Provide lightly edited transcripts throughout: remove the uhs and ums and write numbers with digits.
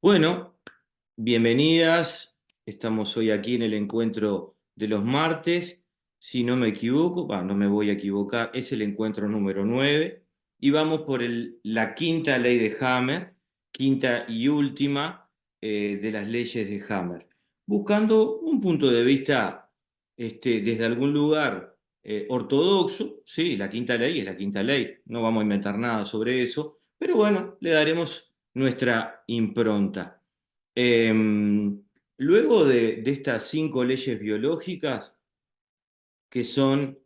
Bueno, bienvenidas. Estamos hoy aquí en el encuentro de los martes. Si no me equivoco, no me voy a equivocar, es el encuentro número 9 y vamos por la quinta ley de Hammer, quinta y última de las leyes de Hammer, buscando un punto de vista desde algún lugar ortodoxo. Sí, la quinta ley es la quinta ley, no vamos a inventar nada sobre eso, pero bueno, le daremos nuestra impronta. Luego de estas 5 leyes biológicas, que son,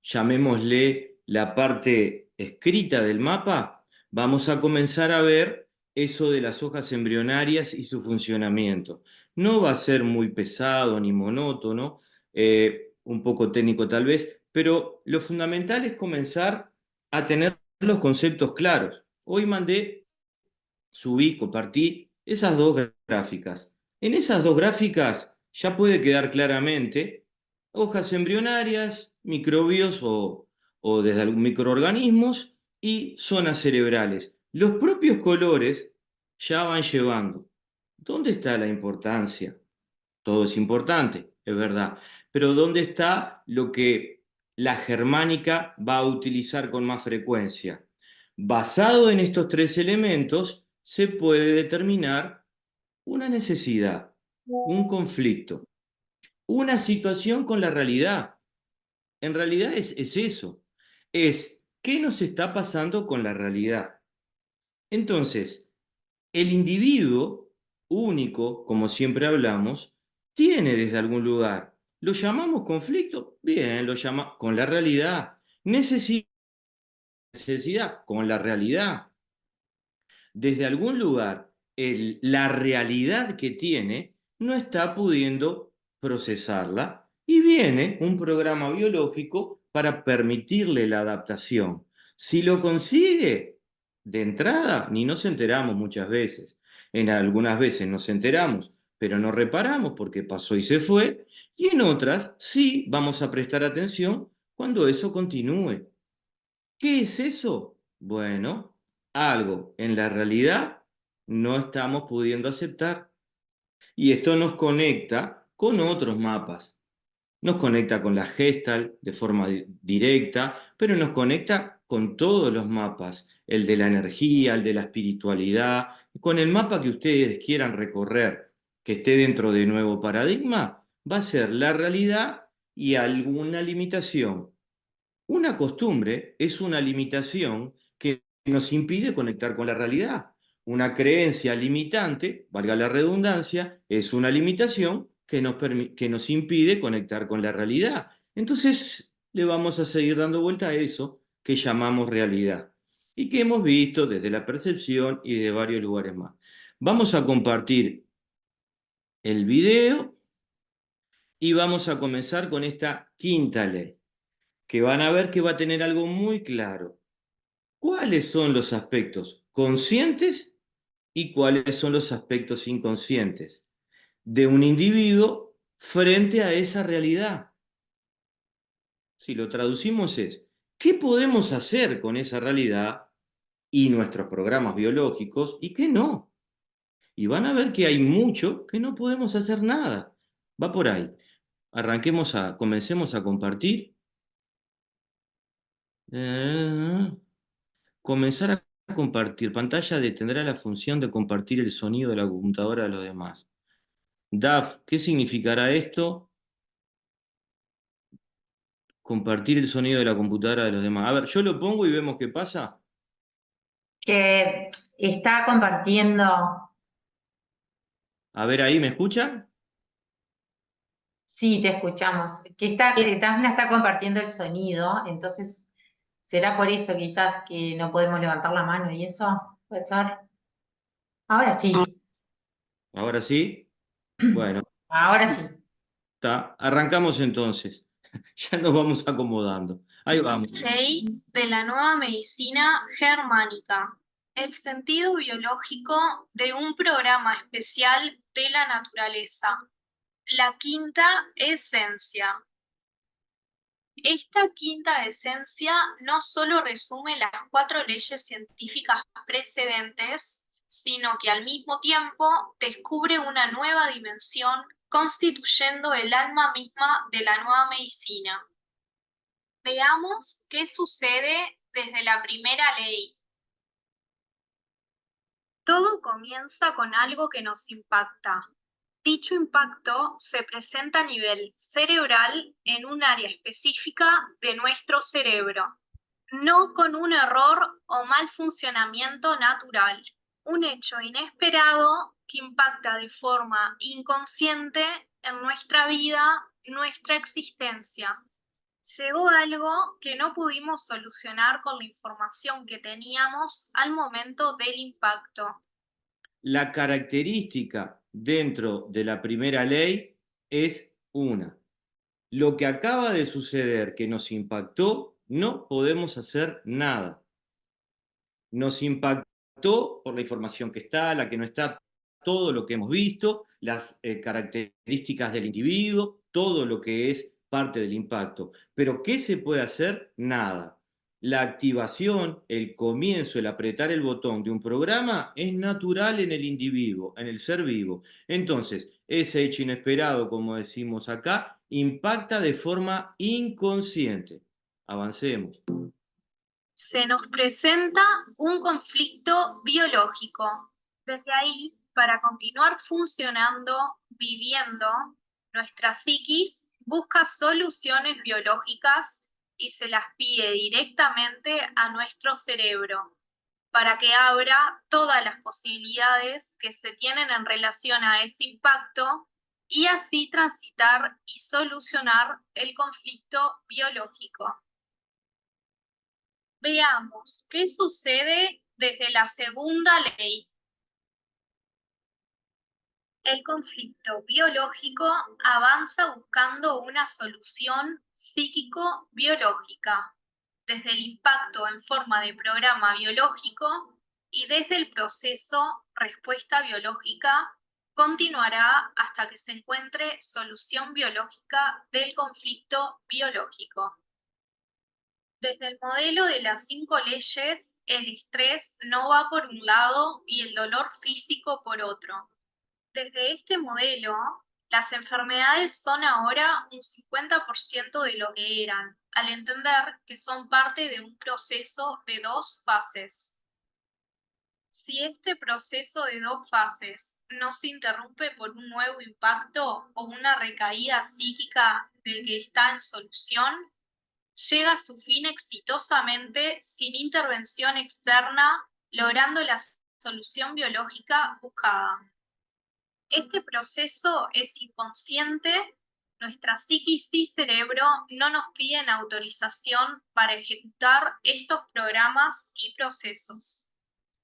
llamémosle, la parte escrita del mapa, vamos a comenzar a ver eso de las hojas embrionarias y su funcionamiento. No va a ser muy pesado ni monótono, un poco técnico tal vez, pero lo fundamental es comenzar a tener los conceptos claros. Hoy subí, compartí esas dos gráficas. En esas dos gráficas ya puede quedar claramente hojas embrionarias, microbios o desde algún microorganismos y zonas cerebrales. Los propios colores ya van llevando. ¿Dónde está la importancia? Todo es importante, es verdad, pero ¿dónde está lo que la germánica va a utilizar con más frecuencia? Basado en estos 3 elementos, se puede determinar una necesidad, un conflicto, una situación con la realidad. En realidad es eso, es qué nos está pasando con la realidad. Entonces, el individuo único, como siempre hablamos, tiene desde algún lugar. ¿Lo llamamos conflicto? Bien, lo llama con la realidad. Necesidad con la realidad. Desde algún lugar, la realidad que tiene no está pudiendo procesarla y viene un programa biológico para permitirle la adaptación. Si lo consigue, de entrada, ni nos enteramos muchas veces. En algunas veces nos enteramos, pero no reparamos porque pasó y se fue, y en otras sí vamos a prestar atención cuando eso continúe. ¿Qué es eso? Bueno, algo en la realidad no estamos pudiendo aceptar. Y esto nos conecta con otros mapas. Nos conecta con la Gestalt de forma directa, pero nos conecta con todos los mapas, el de la energía, el de la espiritualidad, con el mapa que ustedes quieran recorrer, que esté dentro de nuevo paradigma, va a ser la realidad y alguna limitación. Una costumbre es una limitación que nos impide conectar con la realidad. Una creencia limitante, valga la redundancia, es una limitación que nos impide conectar con la realidad. Entonces le vamos a seguir dando vuelta a eso que llamamos realidad y que hemos visto desde la percepción y de varios lugares más. Vamos a compartir el video y vamos a comenzar con esta quinta ley, que van a ver que va a tener algo muy claro. ¿Cuáles son los aspectos conscientes y cuáles son los aspectos inconscientes de un individuo frente a esa realidad? Si lo traducimos es, ¿qué podemos hacer con esa realidad y nuestros programas biológicos y qué no? Y van a ver que hay mucho que no podemos hacer nada. Va por ahí. Comencemos a compartir. Eh, Comenzar a compartir. Pantalla tendrá la función de compartir el sonido de la computadora a los demás. DAF, ¿qué significará esto? Compartir el sonido de la computadora de los demás. A ver, yo lo pongo y vemos qué pasa. Que está compartiendo, A ver ahí, ¿me escuchan? sí, te escuchamos, Dafna está compartiendo el sonido, entonces será por eso quizás que no podemos levantar la mano y eso, puede ser. Ahora sí, Ahora sí. Bueno, ahora sí. está. Arrancamos entonces. Ya nos vamos acomodando. Ahí vamos. Ley de la nueva medicina germánica. El sentido biológico de un programa especial de la naturaleza. La quinta esencia. Esta quinta esencia no solo resume las 4 leyes científicas precedentes, sino que al mismo tiempo descubre una nueva dimensión constituyendo el alma misma de la nueva medicina. Veamos qué sucede desde la primera ley. Todo comienza con algo que nos impacta. Dicho impacto se presenta a nivel cerebral en un área específica de nuestro cerebro, no con un error o mal funcionamiento natural. Un hecho inesperado que impacta de forma inconsciente en nuestra vida, nuestra existencia. Llegó algo que no pudimos solucionar con la información que teníamos al momento del impacto. La característica dentro de la primera ley es una. Lo que acaba de suceder que nos impactó, no podemos hacer nada. Nos impactó por la información que está, la que no está, todo lo que hemos visto, las características del individuo, todo lo que es parte del impacto. Pero ¿qué se puede hacer? Nada. La activación, el comienzo, el apretar el botón de un programa es natural en el individuo, en el ser vivo. Entonces, ese hecho inesperado, como decimos acá, impacta de forma inconsciente. Avancemos. Se nos presenta un conflicto biológico. Desde ahí, para continuar funcionando, viviendo, nuestra psiquis busca soluciones biológicas y se las pide directamente a nuestro cerebro, para que abra todas las posibilidades que se tienen en relación a ese impacto y así transitar y solucionar el conflicto biológico. Veamos qué sucede desde la segunda ley. El conflicto biológico avanza buscando una solución psíquico-biológica, desde el impacto en forma de programa biológico y desde el proceso respuesta biológica continuará hasta que se encuentre solución biológica del conflicto biológico. Desde el modelo de las 5 leyes, el estrés no va por un lado y el dolor físico por otro. Desde este modelo, las enfermedades son ahora un 50% de lo que eran, al entender que son parte de un proceso de 2 fases. Si este proceso de 2 fases no se interrumpe por un nuevo impacto o una recaída psíquica del que está en solución, llega a su fin exitosamente sin intervención externa, logrando la solución biológica buscada. Este proceso es inconsciente, nuestra psiquis y cerebro no nos piden autorización para ejecutar estos programas y procesos.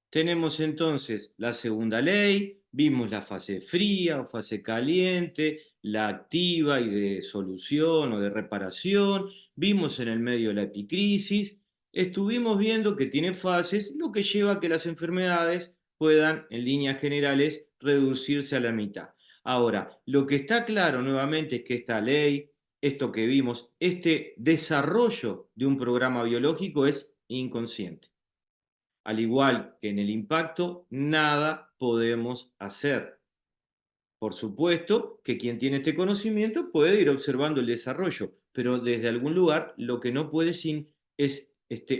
Tenemos entonces la segunda ley, vimos la fase fría o fase caliente, la activa y de solución o de reparación, vimos en el medio la epicrisis, estuvimos viendo que tiene fases, lo que lleva a que las enfermedades puedan, en líneas generales, reducirse a la mitad. Ahora, lo que está claro nuevamente es que esta ley, esto que vimos, este desarrollo de un programa biológico es inconsciente. Al igual que en el impacto, nada podemos hacer. Por supuesto que quien tiene este conocimiento puede ir observando el desarrollo, pero desde algún lugar lo que no puede es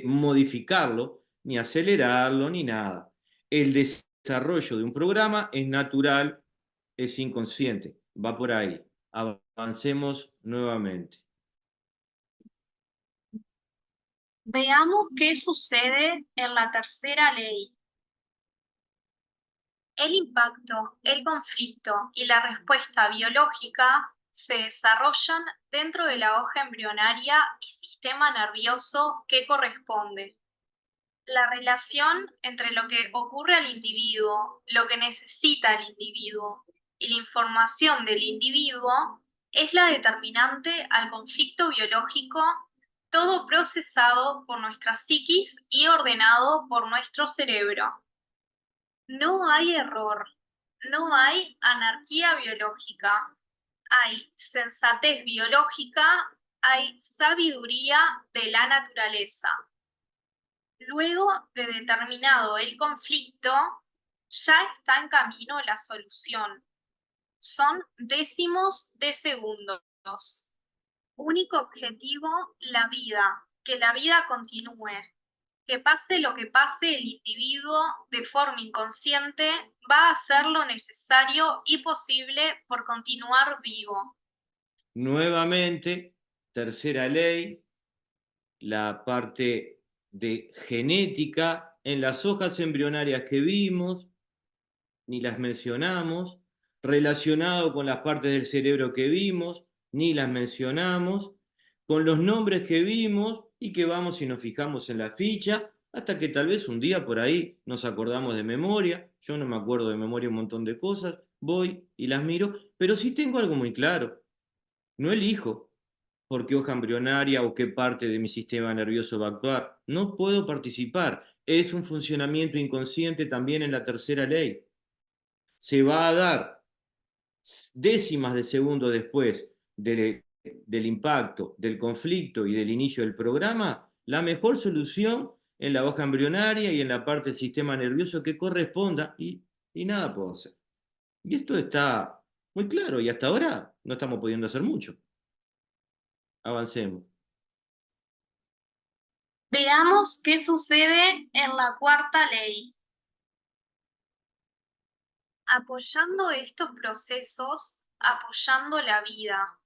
modificarlo, ni acelerarlo, ni nada. El desarrollo de un programa es natural, es inconsciente, va por ahí. Avancemos nuevamente. Veamos qué sucede en la tercera ley. El impacto, el conflicto y la respuesta biológica se desarrollan dentro de la hoja embrionaria y sistema nervioso que corresponde. La relación entre lo que ocurre al individuo, lo que necesita el individuo y la información del individuo es la determinante al conflicto biológico, todo procesado por nuestra psiquis y ordenado por nuestro cerebro. No hay error, no hay anarquía biológica, hay sensatez biológica, hay sabiduría de la naturaleza. Luego de determinado el conflicto, Ya está en camino la solución. Son décimos de segundos. Único objetivo, la vida, que la vida continúe. Que pase lo que pase, el individuo, de forma inconsciente, va a hacer lo necesario y posible por continuar vivo. Nuevamente, tercera ley, la parte de genética en las hojas embrionarias que vimos, ni las mencionamos, relacionado con las partes del cerebro que vimos, ni las mencionamos, con los nombres que vimos y que vamos y nos fijamos en la ficha, hasta que tal vez un día por ahí nos acordamos de memoria. Yo no me acuerdo de memoria un montón de cosas, voy y las miro, pero sí tengo algo muy claro. No elijo por qué hoja embrionaria o qué parte de mi sistema nervioso va a actuar. No puedo participar. Es un funcionamiento inconsciente también en la tercera ley. Se va a dar décimas de segundo después del impacto, del conflicto y del inicio del programa, la mejor solución en la hoja embrionaria y en la parte del sistema nervioso que corresponda y nada puedo hacer. Y esto está muy claro y hasta ahora no estamos pudiendo hacer mucho. Avancemos. Veamos qué sucede en la cuarta ley. Apoyando estos procesos, apoyando la vida,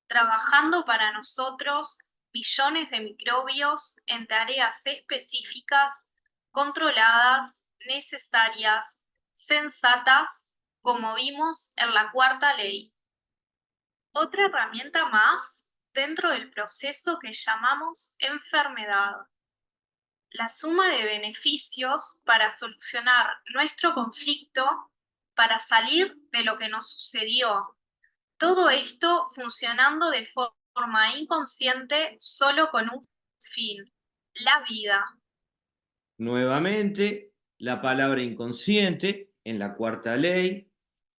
trabajando para nosotros billones de microbios en tareas específicas, controladas, necesarias, sensatas, como vimos en la cuarta ley. Otra herramienta más dentro del proceso que llamamos enfermedad. La suma de beneficios para solucionar nuestro conflicto, para salir de lo que nos sucedió. Todo esto funcionando de forma inconsciente solo con un fin, la vida. Nuevamente, la palabra inconsciente en la cuarta ley.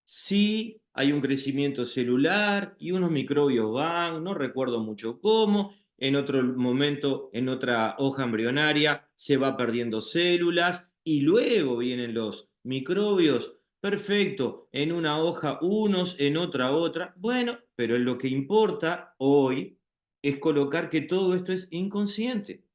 Sí, hay un crecimiento celular y unos microbios van, no recuerdo mucho cómo, en otro momento, en otra hoja embrionaria, se va perdiendo células y luego vienen los microbios. Perfecto, en una hoja unos, en otra. Bueno, pero lo que importa hoy es colocar que todo esto es inconsciente,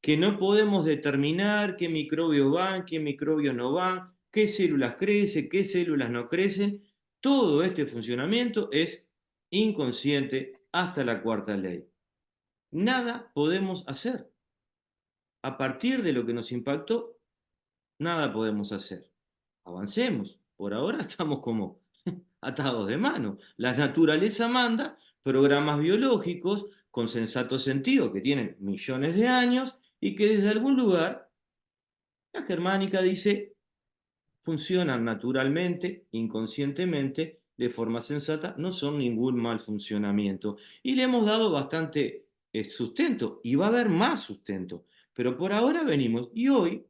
que no podemos determinar qué microbios van, qué microbios no van, qué células crecen, qué células no crecen. Todo este funcionamiento es inconsciente hasta la cuarta ley. Nada podemos hacer. A partir de lo que nos impactó, nada podemos hacer. Avancemos. Por ahora estamos como atados de mano. La naturaleza manda programas biológicos con sensato sentido que tienen millones de años y que desde algún lugar la germánica dice, funcionan naturalmente, inconscientemente, de forma sensata, no son ningún mal funcionamiento. Y le hemos dado bastante sustento, y va a haber más sustento. Pero por ahora venimos, y hoy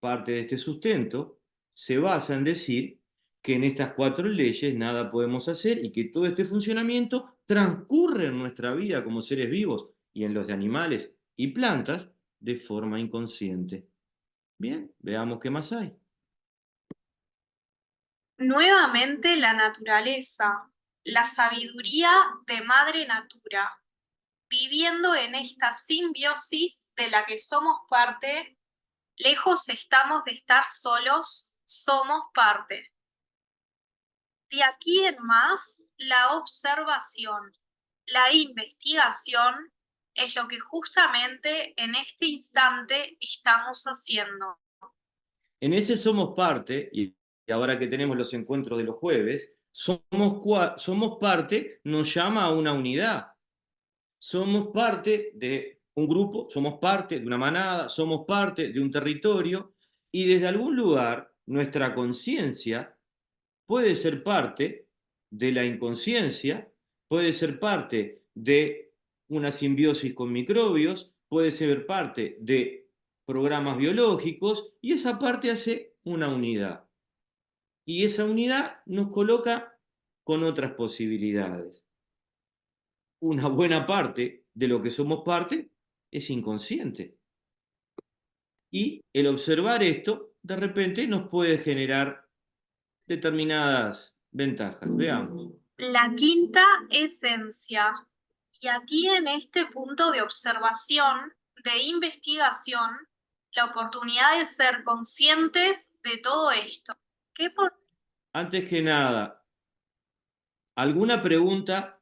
parte de este sustento se basa en decir que en estas cuatro leyes nada podemos hacer y que todo este funcionamiento transcurre en nuestra vida como seres vivos y en los de animales y plantas de forma inconsciente. Bien, veamos qué más hay. Nuevamente la naturaleza, la sabiduría de Madre Natura, viviendo en esta simbiosis de la que somos parte, lejos estamos de estar solos, somos parte. De aquí en más, la observación, la investigación es lo que justamente en este instante estamos haciendo. En ese somos parte, y ahora que tenemos los encuentros de los jueves, somos parte nos llama a una unidad. Somos parte de un grupo, somos parte de una manada, somos parte de un territorio, y desde algún lugar nuestra conciencia puede ser parte de la inconsciencia, puede ser parte de una simbiosis con microbios, puede ser parte de programas biológicos, y esa parte hace una unidad. Y esa unidad nos coloca con otras posibilidades. Una buena parte de lo que somos parte es inconsciente. Y el observar esto de repente nos puede generar determinadas ventajas. Veamos. La quinta esencia. Y aquí en este punto de observación, de investigación, la oportunidad de ser conscientes de todo esto. ¿Qué por Antes que nada, ¿alguna pregunta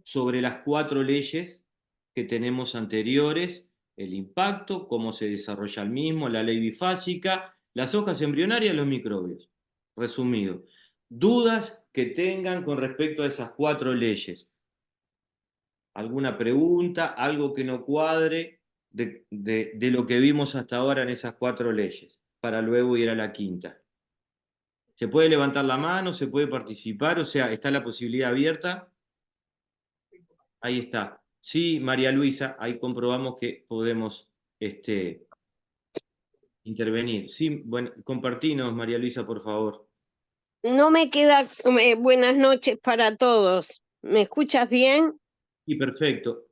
sobre las 4 leyes que tenemos anteriores? El impacto, cómo se desarrolla el mismo, la ley bifásica, las hojas embrionarias, los microbios. Resumido. Dudas que tengan con respecto a esas 4 leyes. ¿Alguna pregunta, algo que no cuadre de lo que vimos hasta ahora en esas 4 leyes? Para luego ir a la quinta. Se puede levantar la mano, se puede participar, o sea, está la posibilidad abierta. Ahí está. Sí, María Luisa, ahí comprobamos que podemos intervenir. Sí, bueno, compartinos, María Luisa, por favor. No me queda buenas noches para todos. ¿Me escuchas bien? Y perfecto.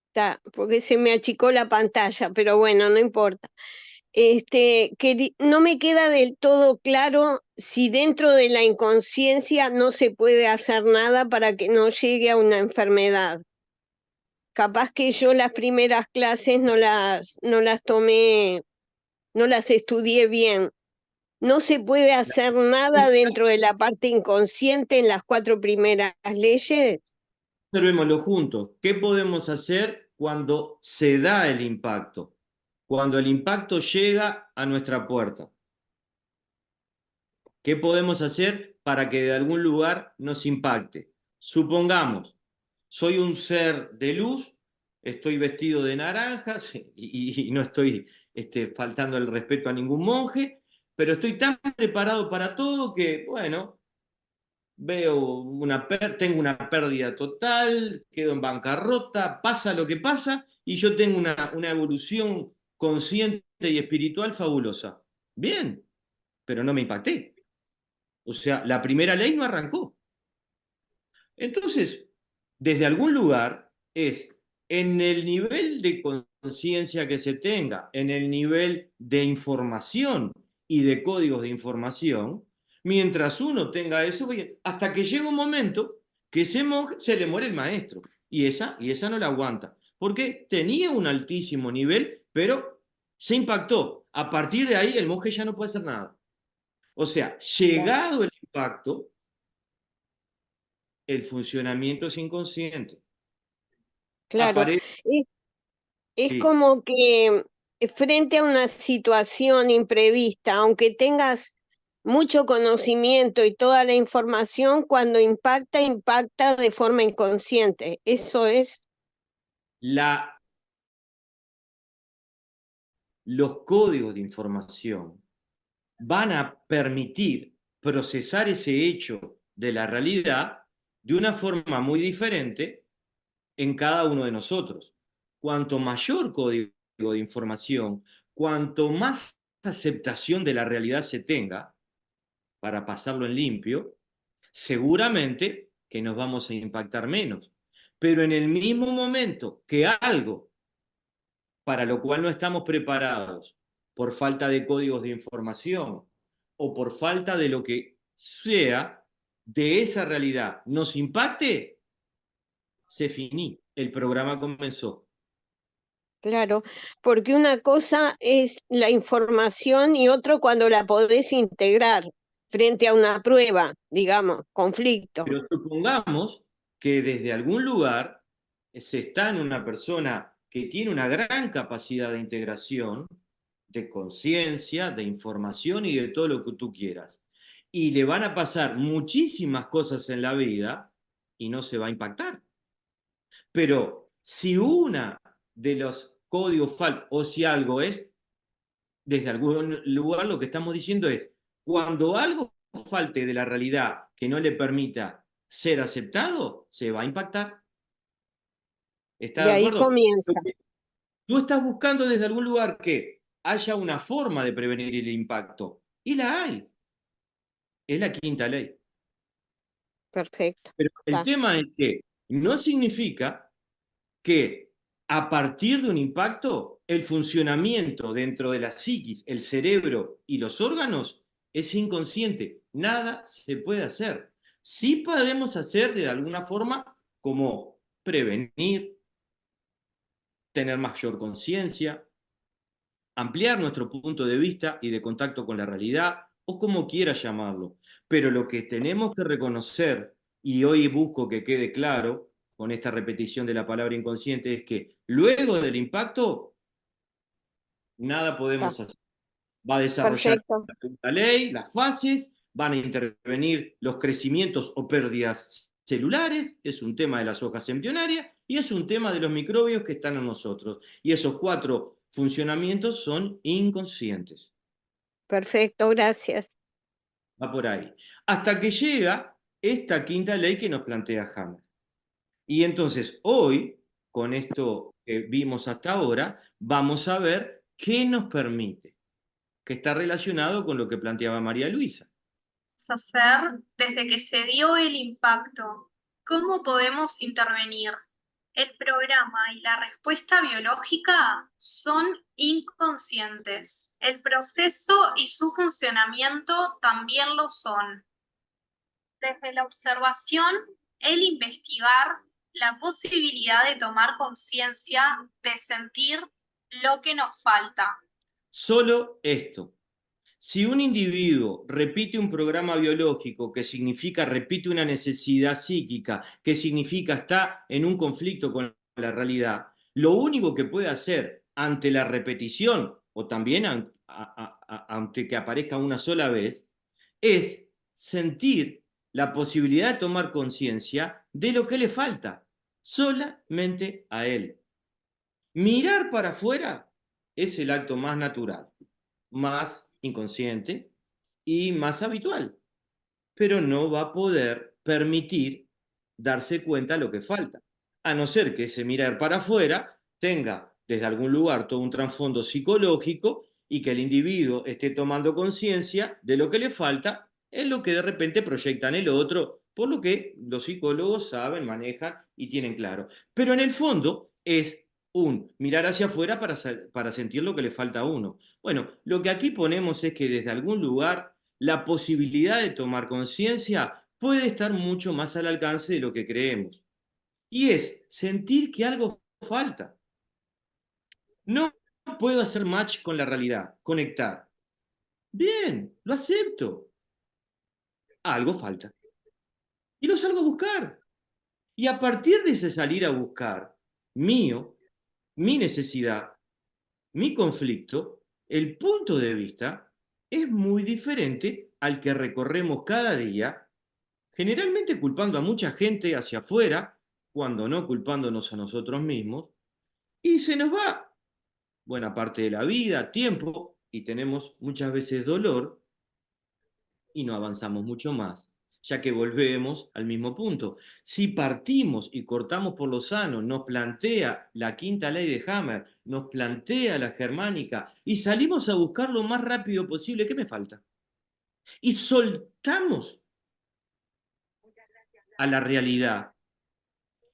Está, porque se me achicó la pantalla, pero bueno, no importa. No me queda del todo claro si dentro de la inconsciencia no se puede hacer nada para que no llegue a una enfermedad. Capaz que yo las primeras clases no las tomé, no las estudié bien. No se puede hacer nada dentro de la parte inconsciente en las 4 primeras leyes. Observémoslo juntos. ¿Qué podemos hacer cuando se da el impacto? Cuando el impacto llega a nuestra puerta. ¿Qué podemos hacer para que de algún lugar nos impacte? Supongamos, soy un ser de luz, estoy vestido de naranjas y no estoy faltando el respeto a ningún monje, pero estoy tan preparado para todo que, bueno, tengo una pérdida total, quedo en bancarrota, pasa lo que pasa y yo tengo una evolución consciente y espiritual fabulosa. Bien, pero no me impacté. O sea, la primera ley no arrancó. Entonces, desde algún lugar es en el nivel de conciencia que se tenga, en el nivel de información y de códigos de información, mientras uno tenga eso, hasta que llega un momento que se le muere el maestro y esa no la aguanta, porque tenía un altísimo nivel, pero se impactó. A partir de ahí el monje ya no puede hacer nada. O sea, llegado el impacto, el funcionamiento es inconsciente. Claro, Aparece, es, es sí, como que frente a una situación imprevista, aunque tengas mucho conocimiento y toda la información, cuando impacta, impacta de forma inconsciente. Eso es, la, los códigos de información van a permitir procesar ese hecho de la realidad de una forma muy diferente en cada uno de nosotros. Cuanto mayor código de información, cuanto más aceptación de la realidad se tenga, para pasarlo en limpio, seguramente que nos vamos a impactar menos. Pero en el mismo momento que algo para lo cual no estamos preparados por falta de códigos de información o por falta de lo que sea de esa realidad nos impacte, se finí, el programa comenzó. claro, porque una cosa es la información y otro cuando la podés integrar frente a una prueba, digamos, conflicto. Pero supongamos que desde algún lugar se está en una persona que tiene una gran capacidad de integración, de conciencia, de información y de todo lo que tú quieras. Y le van a pasar muchísimas cosas en la vida y no se va a impactar. Pero si una de los códigos falta o si algo es, desde algún lugar lo que estamos diciendo es, cuando algo falte de la realidad que no le permita ser aceptado, se va a impactar. ¿Está De de ahí acuerdo? comienza. Tú estás buscando desde algún lugar que haya una forma de prevenir el impacto. Y la hay. Es la quinta ley. Perfecto. Pero el Está. tema es que no significa que a partir de un impacto, el funcionamiento dentro de la psiquis, el cerebro y los órganos es inconsciente. Nada se puede hacer. Sí podemos hacer de alguna forma como prevenir, tener mayor conciencia, ampliar nuestro punto de vista y de contacto con la realidad, o como quiera llamarlo. Pero lo que tenemos que reconocer, y hoy busco que quede claro con esta repetición de la palabra inconsciente, es que luego del impacto, nada Está podemos hacer. Va a desarrollar perfecto. la ley, las fases, van a intervenir los crecimientos o pérdidas celulares, es un tema de las hojas embrionarias y es un tema de los microbios que están en nosotros. Y esos 4 funcionamientos son inconscientes. Perfecto, gracias. Va por ahí. Hasta que llega esta quinta ley que nos plantea Hammer. Y entonces hoy, con esto que vimos hasta ahora, vamos a ver qué nos permite, que está relacionado con lo que planteaba María Luisa. Hacer desde que se dio el impacto? ¿Cómo podemos intervenir? El programa y la respuesta biológica son inconscientes. El proceso y su funcionamiento también lo son. Desde la observación, el investigar, la posibilidad de tomar conciencia, de sentir lo que nos falta. Solo esto. Si un individuo repite un programa biológico, que significa repite una necesidad psíquica, que significa está en un conflicto con la realidad, lo único que puede hacer ante la repetición, o también ante que aparezca una sola vez, es sentir la posibilidad de tomar conciencia de lo que le falta, solamente a él. Mirar para afuera es el acto más natural, más inconsciente y más habitual, pero no va a poder permitir darse cuenta de lo que falta, a no ser que ese mirar para afuera tenga desde algún lugar todo un trasfondo psicológico y que el individuo esté tomando conciencia de lo que le falta en lo que de repente proyecta en el otro, por lo que los psicólogos saben, manejan y tienen claro. Pero en el fondo es un mirar hacia afuera para sentir lo que le falta a uno. Bueno, lo que aquí ponemos es que desde algún lugar la posibilidad de tomar conciencia puede estar mucho más al alcance de lo que creemos. Y es sentir que algo falta. No puedo hacer match con la realidad, conectar. Bien, lo acepto. Algo falta. Y lo salgo a buscar. Y a partir de ese salir a buscar, mío, mi necesidad, mi conflicto, el punto de vista es muy diferente al que recorremos cada día, generalmente culpando a mucha gente hacia afuera, cuando no culpándonos a nosotros mismos, y se nos va buena parte de la vida, tiempo, y tenemos muchas veces dolor, y no avanzamos mucho más, ya que volvemos al mismo punto. Si partimos y cortamos por lo sano, nos plantea la quinta ley de Hammer, nos plantea la germánica, y salimos a buscar lo más rápido posible, ¿qué me falta? Y soltamos a la realidad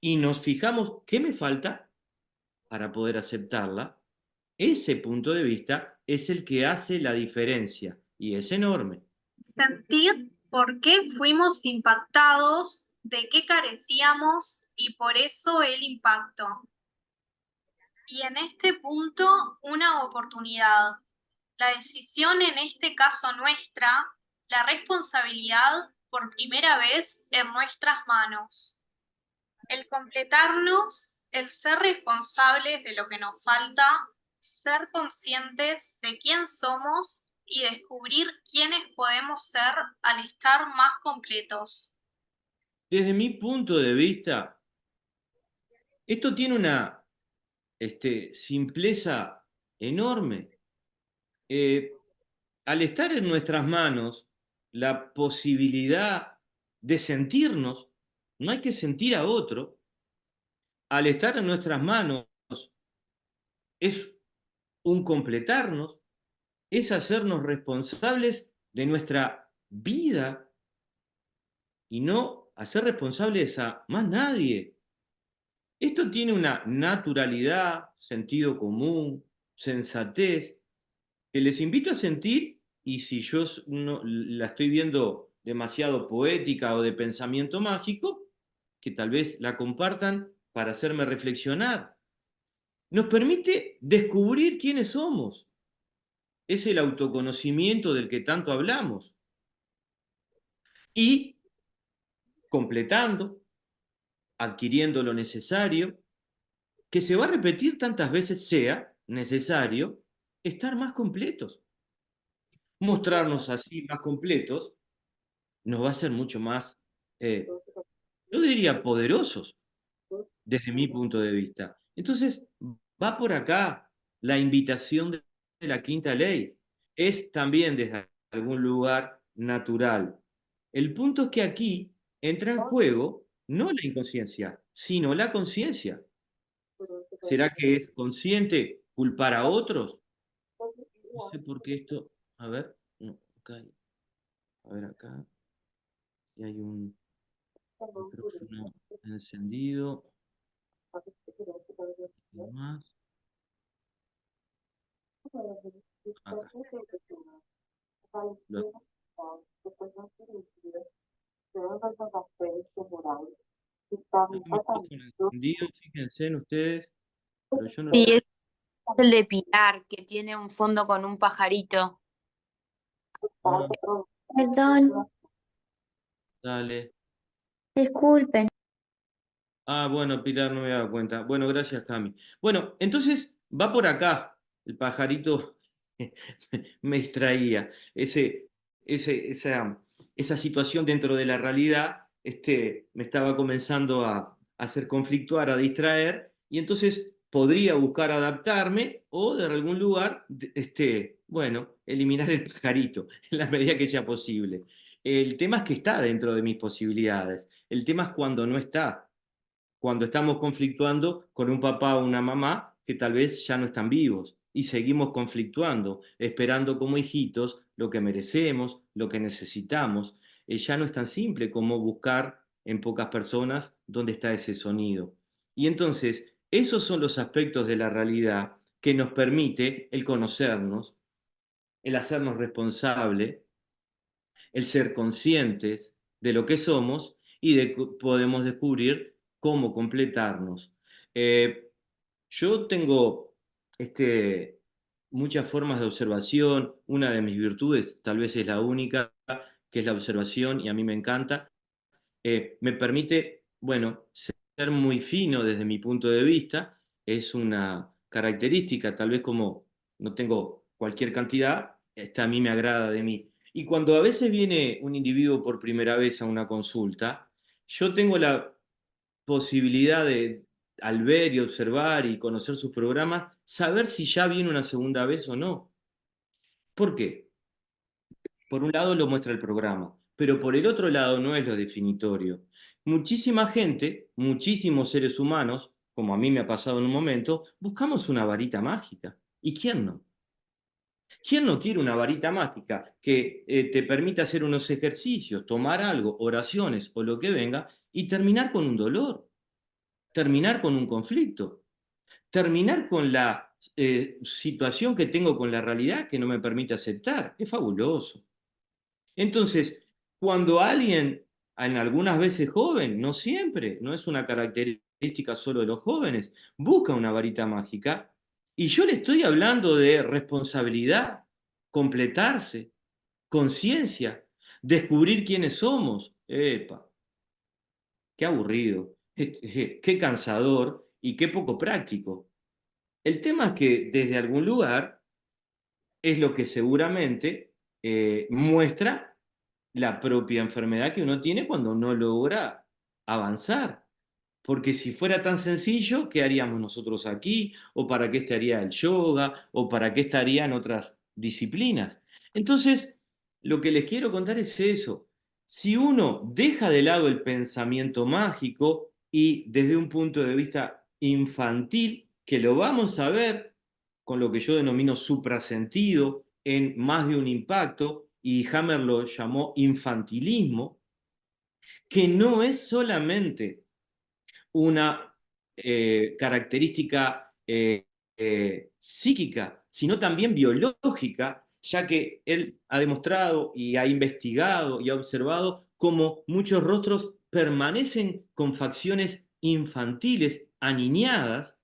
y nos fijamos qué me falta para poder aceptarla, ese punto de vista es el que hace la diferencia y es enorme. Sentir por qué fuimos impactados, de qué carecíamos y por eso el impacto. Y en este punto, una oportunidad. La decisión en este caso nuestra, la responsabilidad por primera vez en nuestras manos. El completarnos, el ser responsables de lo que nos falta, ser conscientes de quién somos y descubrir quiénes podemos ser al estar más completos. Desde mi punto de vista, esto tiene una simpleza enorme. Al estar en nuestras manos la posibilidad de sentirnos, no hay que sentir a otro. Al estar en nuestras manos es un completarnos, es hacernos responsables de nuestra vida y no hacer responsables a más nadie. Esto tiene una naturalidad, sentido común, sensatez, que les invito a sentir, y si yo no, la estoy viendo demasiado poética o de pensamiento mágico, que tal vez la compartan para hacerme reflexionar. Nos permite descubrir quiénes somos. Es el autoconocimiento del que tanto hablamos. Y completando, adquiriendo lo necesario, que se va a repetir tantas veces sea necesario estar más completos. Mostrarnos así más completos nos va a hacer mucho más, yo diría, poderosos desde mi punto de vista. Entonces, va por acá la invitación de la quinta ley. Es también desde algún lugar natural. El punto es que aquí entra en juego no la inconsciencia, sino la conciencia. ¿Será que es consciente culpar a otros? No sé por qué esto. A ver, no, acá a ver acá. Y hay un micrófono encendido. Y más. Acá. Lo, hay un micrófono encendido, fíjense en ustedes, pero yo no lo. Sí, es el de Pilar, que tiene un fondo con un pajarito. Ah, Perdón, dale. disculpen. Ah, bueno, Pilar, no me había dado cuenta. Bueno, gracias, Cami. Bueno, entonces va por acá. El pajarito me distraía. Esa situación dentro de la realidad me estaba comenzando a hacer conflictuar, a distraer, y entonces podría buscar adaptarme o de algún lugar, bueno, eliminar el pajarito en la medida que sea posible. El tema es que está dentro de mis posibilidades. El tema es cuando no está, cuando estamos conflictuando con un papá o una mamá que tal vez ya no están vivos y seguimos conflictuando, esperando como hijitos lo que merecemos, lo que necesitamos. Ya no es tan simple como buscar en pocas personas dónde está ese sonido. Y entonces, esos son los aspectos de la realidad que nos permite el conocernos, el hacernos responsable, el ser conscientes de lo que somos y podemos descubrir cómo completarnos. Eh, yo tengo muchas formas de observación. Una de mis virtudes, tal vez es la única, que es la observación, y a mí me encanta. Me permite, bueno, ser muy fino desde mi punto de vista. Es una característica, tal vez como no tengo cualquier cantidad, esta a mí me agrada de mí. Y cuando a veces viene un individuo por primera vez a una consulta, yo tengo la posibilidad de, al ver y observar y conocer sus programas, saber si ya viene una segunda vez o no. ¿Por qué? Por un lado lo muestra el programa, pero por el otro lado no es lo definitorio. Muchísima gente, muchísimos seres humanos, como a mí me ha pasado en un momento, buscamos una varita mágica. ¿Y quién no? ¿Quién no quiere una varita mágica que te permita hacer unos ejercicios, tomar algo, oraciones o lo que venga, y terminar con un dolor, terminar con un conflicto, terminar con la situación que tengo con la realidad que no me permite aceptar? Es fabuloso. Entonces, cuando alguien, en algunas veces joven, no siempre, no es una característica solo de los jóvenes, busca una varita mágica, y yo le estoy hablando de responsabilidad, completarse, conciencia, descubrir quiénes somos. ¡Epa! ¡Qué aburrido! ¡Qué cansador! Y qué poco práctico. El tema es que desde algún lugar es lo que seguramente muestra la propia enfermedad que uno tiene cuando no logra avanzar. Porque si fuera tan sencillo, ¿qué haríamos nosotros aquí? ¿O para qué estaría el yoga? ¿O para qué estarían otras disciplinas? Entonces, lo que les quiero contar es eso. Si uno deja de lado el pensamiento mágico y desde un punto de vista infantil, que lo vamos a ver con lo que yo denomino suprasentido en Más de un impacto, y Hammer lo llamó infantilismo, que no es solamente una característica psíquica, sino también biológica, ya que él ha demostrado y ha investigado y ha observado cómo muchos rostros permanecen con facciones infantiles, aniñadas.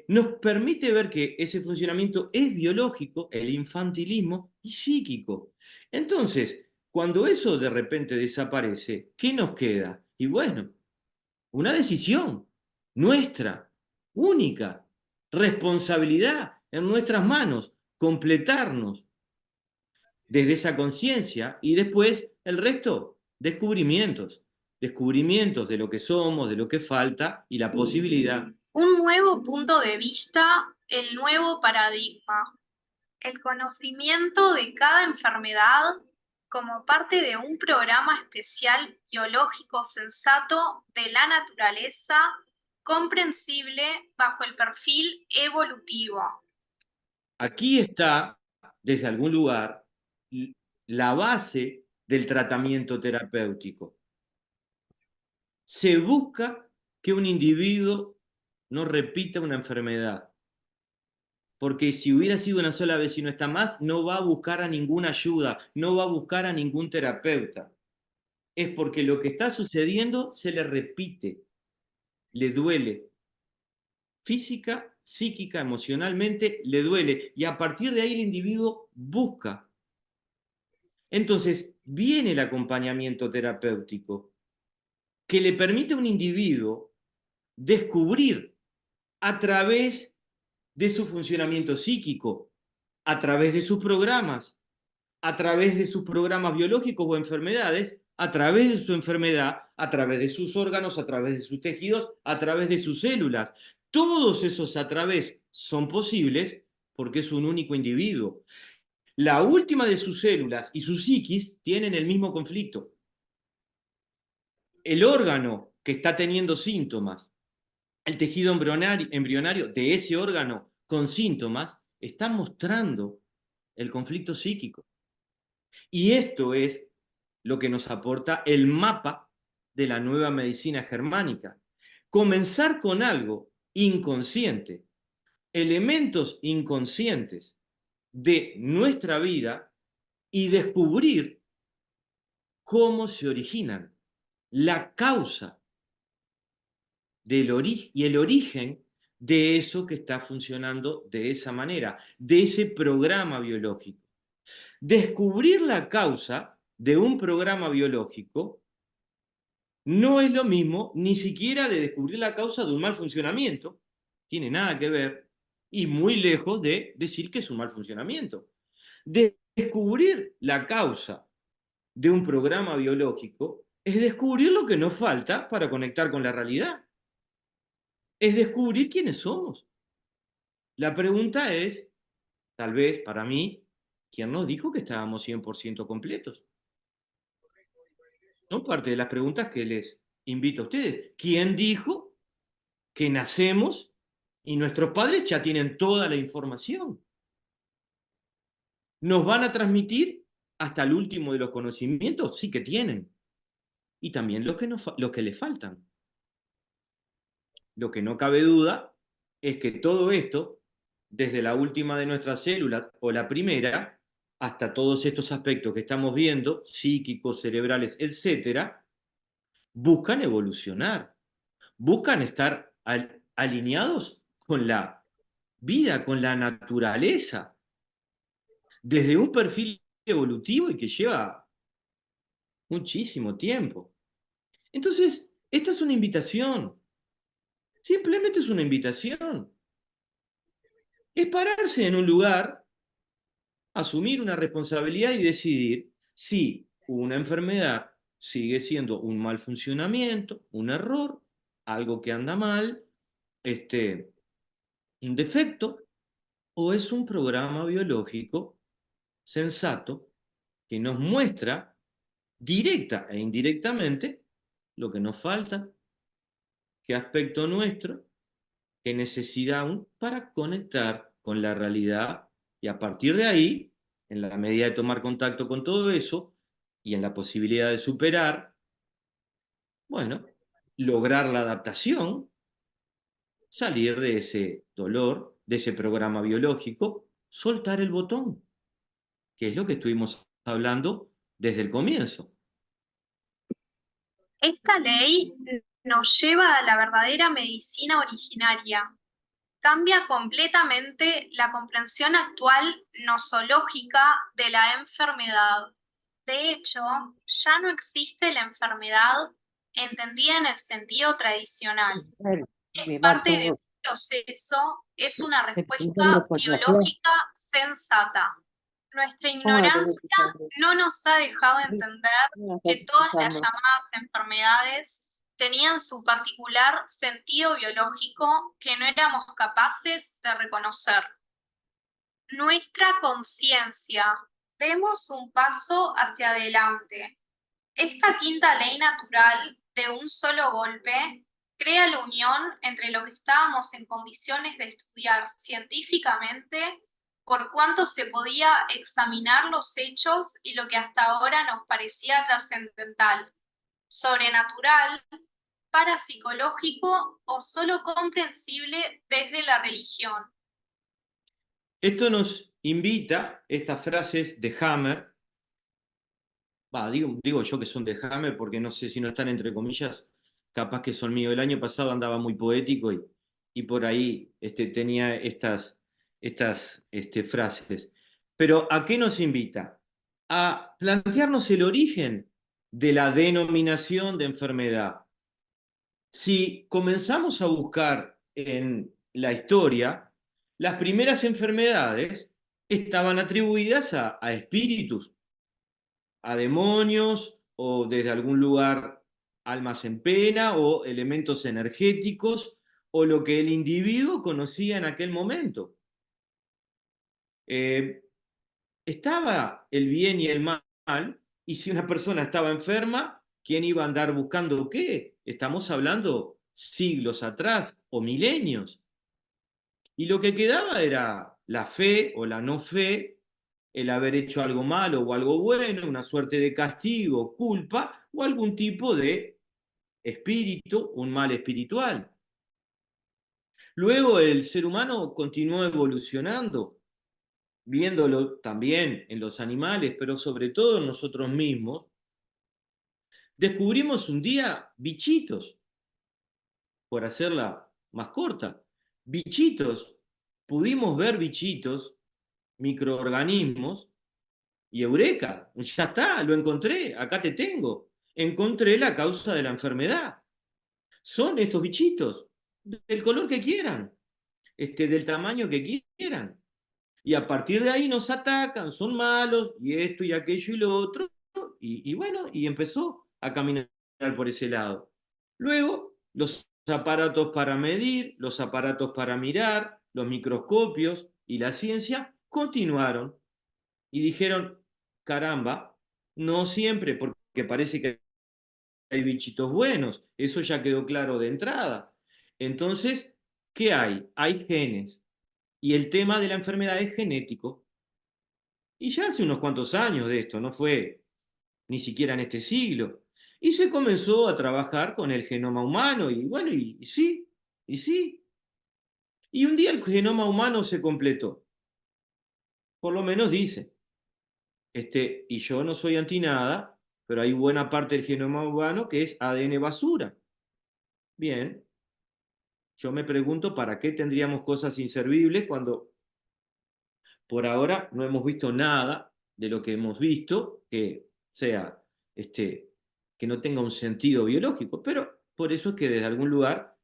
Nos permite ver que ese funcionamiento es biológico, el infantilismo, y psíquico. Entonces, cuando eso de repente desaparece, ¿qué nos queda? Y bueno, una decisión nuestra, única, responsabilidad en nuestras manos, completarnos desde esa conciencia y después el resto, descubrimientos, descubrimientos de lo que somos, de lo que falta y la posibilidad. Un nuevo punto de vista, el nuevo paradigma, el conocimiento de cada enfermedad como parte de un programa especial biológico sensato de la naturaleza, comprensible bajo el perfil evolutivo. Aquí está, desde algún lugar, la base del tratamiento terapéutico. Se busca que un individuo no repita una enfermedad, porque si hubiera sido una sola vez y no está más, no va a buscar a ninguna ayuda, no va a buscar a ningún terapeuta. Es porque lo que está sucediendo se le repite, le duele. Física, psíquica, emocionalmente, le duele. Y a partir de ahí el individuo busca. Entonces, viene el acompañamiento terapéutico, que le permite a un individuo descubrir a través de su funcionamiento psíquico, a través de sus programas, a través de sus programas biológicos o enfermedades, a través de su enfermedad, a través de sus órganos, a través de sus tejidos, a través de sus células. Todos esos a través son posibles porque es un único individuo. La última de sus células y su psiquis tienen el mismo conflicto. El órgano que está teniendo síntomas, el tejido embrionario de ese órgano con síntomas, está mostrando el conflicto psíquico. Y esto es lo que nos aporta el mapa de la nueva medicina germánica. Comenzar con algo inconsciente, elementos inconscientes de nuestra vida y descubrir cómo se originan, la causa y el origen de eso que está funcionando de esa manera, de ese programa biológico. Descubrir la causa de un programa biológico no es lo mismo ni siquiera de descubrir la causa de un mal funcionamiento, tiene nada que ver, y muy lejos de decir que es un mal funcionamiento. Descubrir la causa de un programa biológico es descubrir lo que nos falta para conectar con la realidad. Es descubrir quiénes somos. La pregunta es, tal vez para mí, ¿quién nos dijo que estábamos 100% completos? Son parte de las preguntas que les invito a ustedes. ¿Quién dijo que nacemos y nuestros padres ya tienen toda la información? ¿Nos van a transmitir hasta el último de los conocimientos? Sí que tienen. Y también los que les faltan. Lo que no cabe duda es que todo esto, desde la última de nuestras células o la primera, hasta todos estos aspectos que estamos viendo, psíquicos, cerebrales, etcétera, buscan evolucionar, buscan estar alineados con la vida, con la naturaleza, desde un perfil evolutivo y que lleva muchísimo tiempo. Entonces, esta es una invitación, simplemente es una invitación. Es pararse en un lugar, asumir una responsabilidad y decidir si una enfermedad sigue siendo un mal funcionamiento, un error, algo que anda mal, un defecto, o es un programa biológico sensato que nos muestra directa e indirectamente lo que nos falta, qué aspecto nuestro, qué necesidad aún para conectar con la realidad y a partir de ahí, en la medida de tomar contacto con todo eso y en la posibilidad de superar, bueno, lograr la adaptación salir de ese dolor, de ese programa biológico, soltar el botón, que es lo que estuvimos hablando desde el comienzo. Esta ley nos lleva a la verdadera medicina originaria. Cambia completamente la comprensión actual nosológica de la enfermedad. De hecho, ya no existe la enfermedad entendida en el sentido tradicional. Es parte de un proceso, es una respuesta biológica sensata. Nuestra ignorancia no nos ha dejado entender que todas las llamadas enfermedades tenían su particular sentido biológico que no éramos capaces de reconocer. Nuestra conciencia. Demos un paso hacia adelante. Esta quinta ley natural, de un solo golpe, crea la unión entre lo que estábamos en condiciones de estudiar científicamente, por cuanto se podía examinar los hechos y lo que hasta ahora nos parecía trascendental, sobrenatural, parapsicológico o solo comprensible desde la religión. Esto nos invita, estas frases de Hammer, digo yo que son de Hammer porque no sé si no están entre comillas, capaz que son míos. El año pasado andaba muy poético y por ahí tenía estas frases. Pero ¿a qué nos invita? A plantearnos el origen de la denominación de enfermedad. Si comenzamos a buscar en la historia, las primeras enfermedades estaban atribuidas a espíritus, a demonios o desde algún lugar almas en pena o elementos energéticos o lo que el individuo conocía en aquel momento. Estaba el bien y el mal, y si una persona estaba enferma, ¿quién iba a andar buscando qué? Estamos hablando siglos atrás o milenios. Y lo que quedaba era la fe o la no fe, el haber hecho algo malo o algo bueno, una suerte de castigo, culpa o algún tipo de espíritu, un mal espiritual. Luego el ser humano continuó evolucionando, viéndolo también en los animales, pero sobre todo en nosotros mismos. Descubrimos un día bichitos, por hacerla más corta, bichitos. Pudimos ver bichitos, microorganismos, y eureka, ya está, lo encontré, acá te tengo. Encontré la causa de la enfermedad. Son estos bichitos, del color que quieran, del tamaño que quieran. Y a partir de ahí nos atacan, son malos, y esto y aquello y lo otro, y bueno, y empezó a caminar por ese lado. Luego, los aparatos para medir, los aparatos para mirar, los microscopios y la ciencia continuaron y dijeron, caramba, no siempre, porque parece que hay bichitos buenos, eso ya quedó claro de entrada. Entonces, ¿qué hay? Hay genes, y el tema de la enfermedad es genético. Y ya hace unos cuantos años de esto, no fue ni siquiera en este siglo. Y se comenzó a trabajar con el genoma humano, y bueno, y sí, y sí. Y un día el genoma humano se completó, por lo menos dice. Y yo no soy anti nada, pero hay buena parte del genoma humano que es ADN basura. Bien, yo me pregunto para qué tendríamos cosas inservibles cuando por ahora no hemos visto nada de lo que hemos visto que sea, que no tenga un sentido biológico. Pero por eso es que desde algún lugar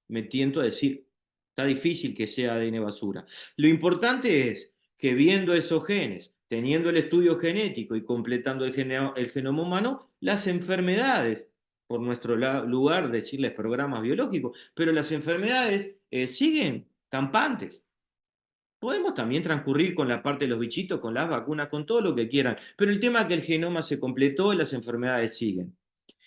me tiento a decir, está difícil que sea ADN basura. Lo importante es que viendo esos genes, teniendo el estudio genético y completando el genoma humano, las enfermedades, por nuestro lugar decirles programas biológicos, pero las enfermedades siguen campantes. Podemos también transcurrir con la parte de los bichitos, con las vacunas, con todo lo que quieran, pero el tema es que el genoma se completó y las enfermedades siguen.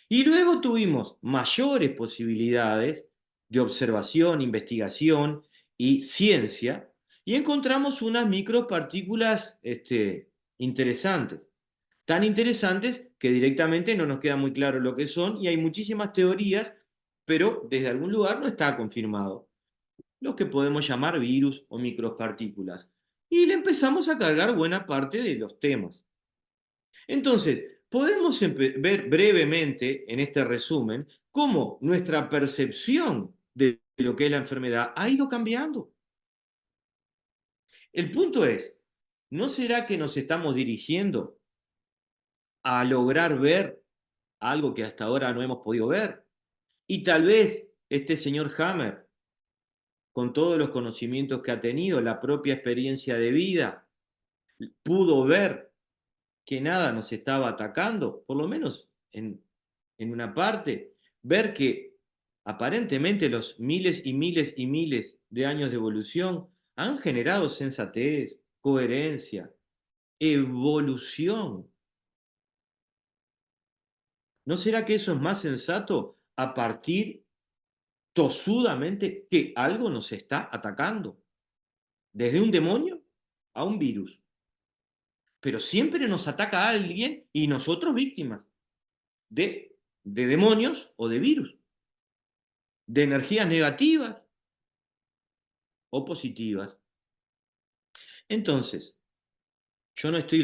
Y luego tuvimos mayores posibilidades de observación, investigación y ciencia, y encontramos unas micropartículas interesantes. Tan interesantes que directamente no nos queda muy claro lo que son, y hay muchísimas teorías, pero desde algún lugar no está confirmado. los que podemos llamar virus o micropartículas. Y le empezamos a cargar buena parte de los temas. Entonces, podemos ver brevemente en este resumen cómo nuestra percepción de lo que es la enfermedad ha ido cambiando. El punto es, ¿no será que nos estamos dirigiendo a lograr ver algo que hasta ahora no hemos podido ver? Y tal vez este señor Hammer, con todos los conocimientos que ha tenido, la propia experiencia de vida, pudo ver que nada nos estaba atacando, por lo menos en una parte, ver que aparentemente los miles y miles y miles de años de evolución han generado sensatez, coherencia, evolución. ¿No será que eso es más sensato a partir tosudamente que algo nos está atacando? Desde un demonio a un virus. Pero siempre nos ataca a alguien y nosotros víctimas de demonios o de virus, de energías negativas o positivas. Entonces, yo no estoy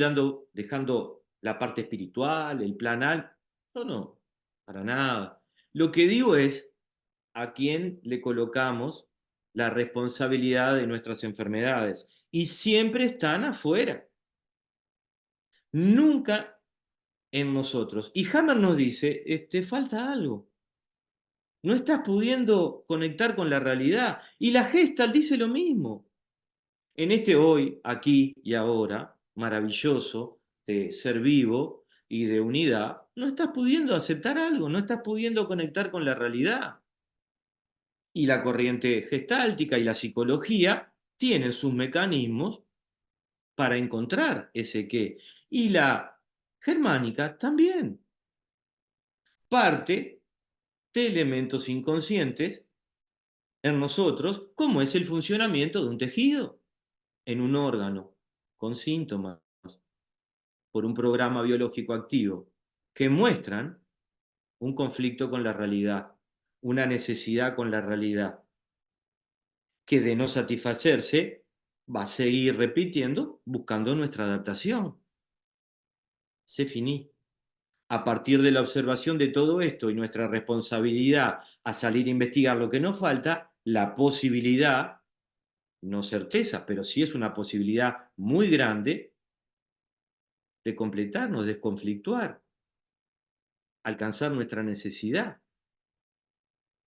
dejando la parte espiritual, el planal, no, para nada. Lo que digo es a quién le colocamos la responsabilidad de nuestras enfermedades. Y siempre están afuera, nunca en nosotros. Y Hammer nos dice, falta algo. No estás pudiendo conectar con la realidad. Y la Gestalt dice lo mismo. En este hoy, aquí y ahora, maravilloso, de ser vivo y de unidad, no estás pudiendo aceptar algo, no estás pudiendo conectar con la realidad. Y la corriente gestáltica y la psicología tienen sus mecanismos para encontrar ese qué. Y la germánica también. Parte de elementos inconscientes en nosotros, como es el funcionamiento de un tejido, en un órgano, con síntomas, por un programa biológico activo, que muestran un conflicto con la realidad, una necesidad con la realidad, que de no satisfacerse va a seguir repitiendo, buscando nuestra adaptación. C'est fini. A partir de la observación de todo esto y nuestra responsabilidad a salir a investigar lo que nos falta, la posibilidad, no certeza, pero sí es una posibilidad muy grande de completarnos, desconflictuar, alcanzar nuestra necesidad.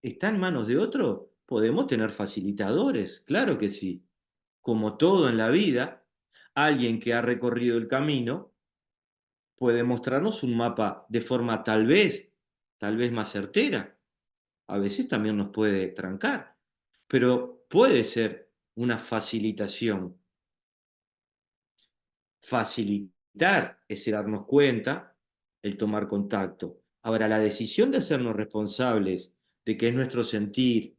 ¿Está en manos de otro? Podemos tener facilitadores, claro que sí. Como todo en la vida, alguien que ha recorrido el camino puede mostrarnos un mapa de forma tal vez más certera. A veces también nos puede trancar, pero puede ser una facilitación. Facilitar es el darnos cuenta, el tomar contacto. Ahora, la decisión de hacernos responsables de qué es nuestro sentir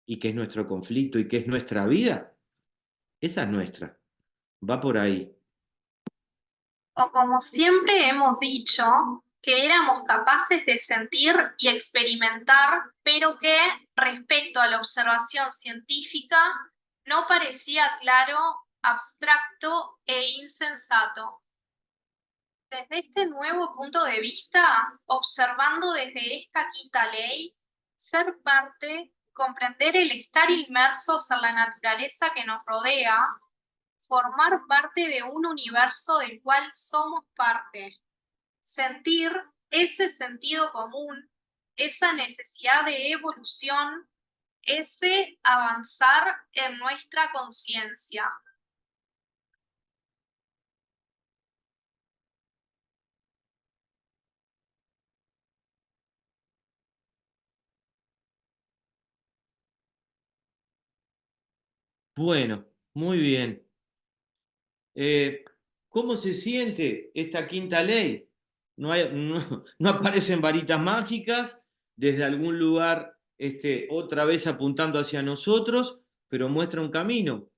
y qué es nuestro conflicto y qué es nuestra vida, esa es nuestra. Va por ahí. O como siempre hemos dicho, que éramos capaces de sentir y experimentar, pero que respecto a la observación científica no parecía claro, abstracto e insensato. Desde este nuevo punto de vista, observando desde esta quinta ley, ser parte, comprender el estar inmersos en la naturaleza que nos rodea, formar parte de un universo del cual somos parte, sentir ese sentido común, esa necesidad de evolución, ese avanzar en nuestra conciencia. Bueno, muy bien. ¿Cómo se siente esta quinta ley? No aparecen varitas mágicas desde algún lugar, otra vez apuntando hacia nosotros, pero muestra un camino.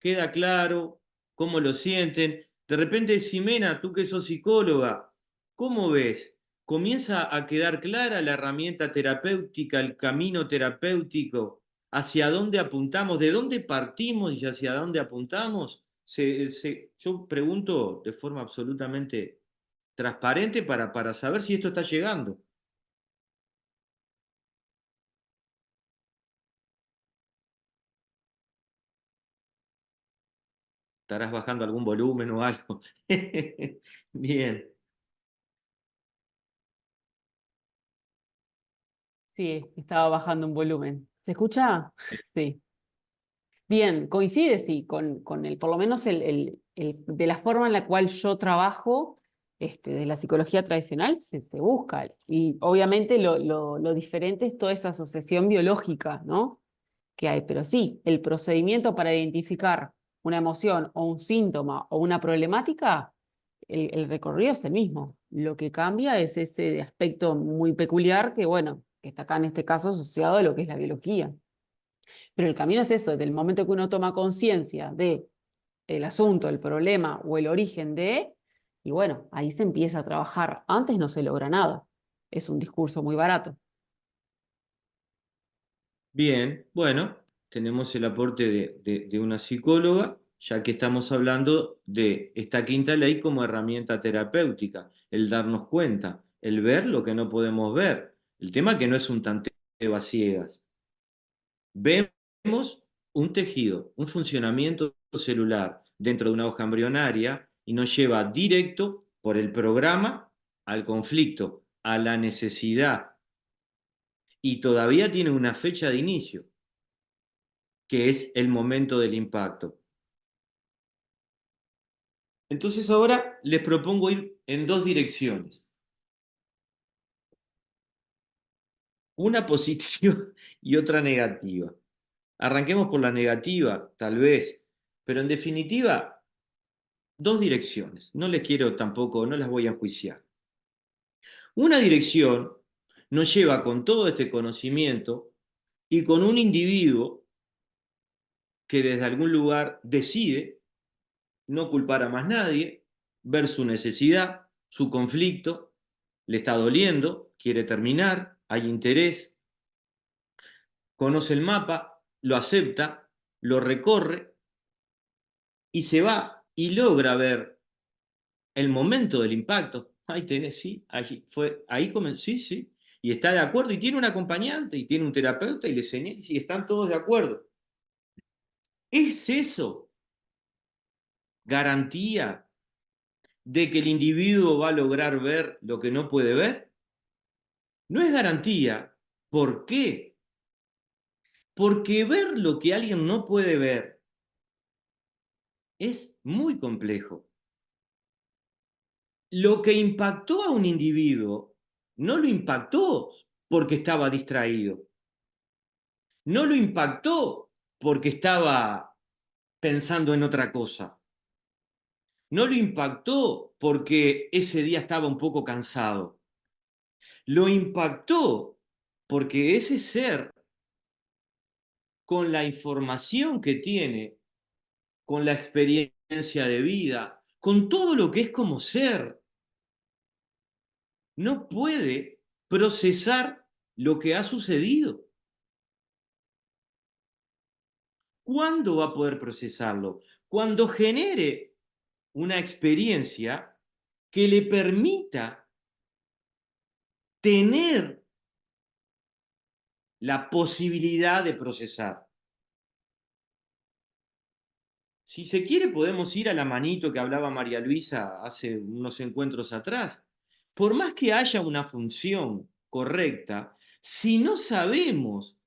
Queda claro cómo lo sienten. De repente, Ximena, tú que sos psicóloga, ¿cómo ves? ¿Comienza a quedar clara la herramienta terapéutica, el camino terapéutico hacia dónde apuntamos, de dónde partimos y hacia dónde apuntamos, yo pregunto de forma absolutamente transparente para saber si esto está llegando. ¿Estarás bajando algún volumen o algo? Bien. Sí, estaba bajando un volumen. ¿Se escucha? Sí. Bien, coincide, sí, con por lo menos de la forma en la cual yo trabajo, de la psicología tradicional, se busca. Y obviamente lo diferente es toda esa asociación biológica, ¿no? Que hay. Pero sí, el procedimiento para identificar una emoción o un síntoma o una problemática, el recorrido es el mismo. Lo que cambia es ese aspecto muy peculiar que, bueno, que está acá en este caso asociado a lo que es la biología. Pero el camino es eso, desde el momento que uno toma conciencia de el asunto, el problema o el origen de, y bueno, ahí se empieza a trabajar. Antes no se logra nada. Es un discurso muy barato. Bien, bueno, tenemos el aporte de una psicóloga, ya que estamos hablando de esta quinta ley como herramienta terapéutica, el darnos cuenta, el ver lo que no podemos ver. El tema que no es un tanteo a ciegas. Vemos un tejido, un funcionamiento celular dentro de una hoja embrionaria y nos lleva directo por el programa al conflicto, a la necesidad, y todavía tiene una fecha de inicio, que es el momento del impacto. Entonces ahora les propongo ir en dos direcciones. Una positiva y otra negativa. Arranquemos por la negativa, tal vez, pero en definitiva, dos direcciones. No les quiero tampoco, no las voy a enjuiciar. Una dirección nos lleva con todo este conocimiento y con un individuo que desde algún lugar decide no culpar a más nadie, ver su necesidad, su conflicto, le está doliendo, quiere terminar, hay interés, conoce el mapa, lo acepta, lo recorre y se va y logra ver el momento del impacto. Ahí tenés, sí, ahí comenzó, sí, sí, y está de acuerdo y tiene un acompañante y tiene un terapeuta y le señala y están todos de acuerdo. ¿Es eso garantía de que el individuo va a lograr ver lo que no puede ver? No es garantía. ¿Por qué? Porque ver lo que alguien no puede ver es muy complejo. Lo que impactó a un individuo no lo impactó porque estaba distraído. No lo impactó porque estaba pensando en otra cosa. No lo impactó porque ese día estaba un poco cansado. Lo impactó porque ese ser, con la información que tiene, con la experiencia de vida, con todo lo que es como ser, no puede procesar lo que ha sucedido. ¿Cuándo va a poder procesarlo? Cuando genere una experiencia que le permita tener la posibilidad de procesar. Si se quiere, podemos ir a la manito que hablaba María Luisa hace unos encuentros atrás. Por más que haya una función correcta, si no sabemos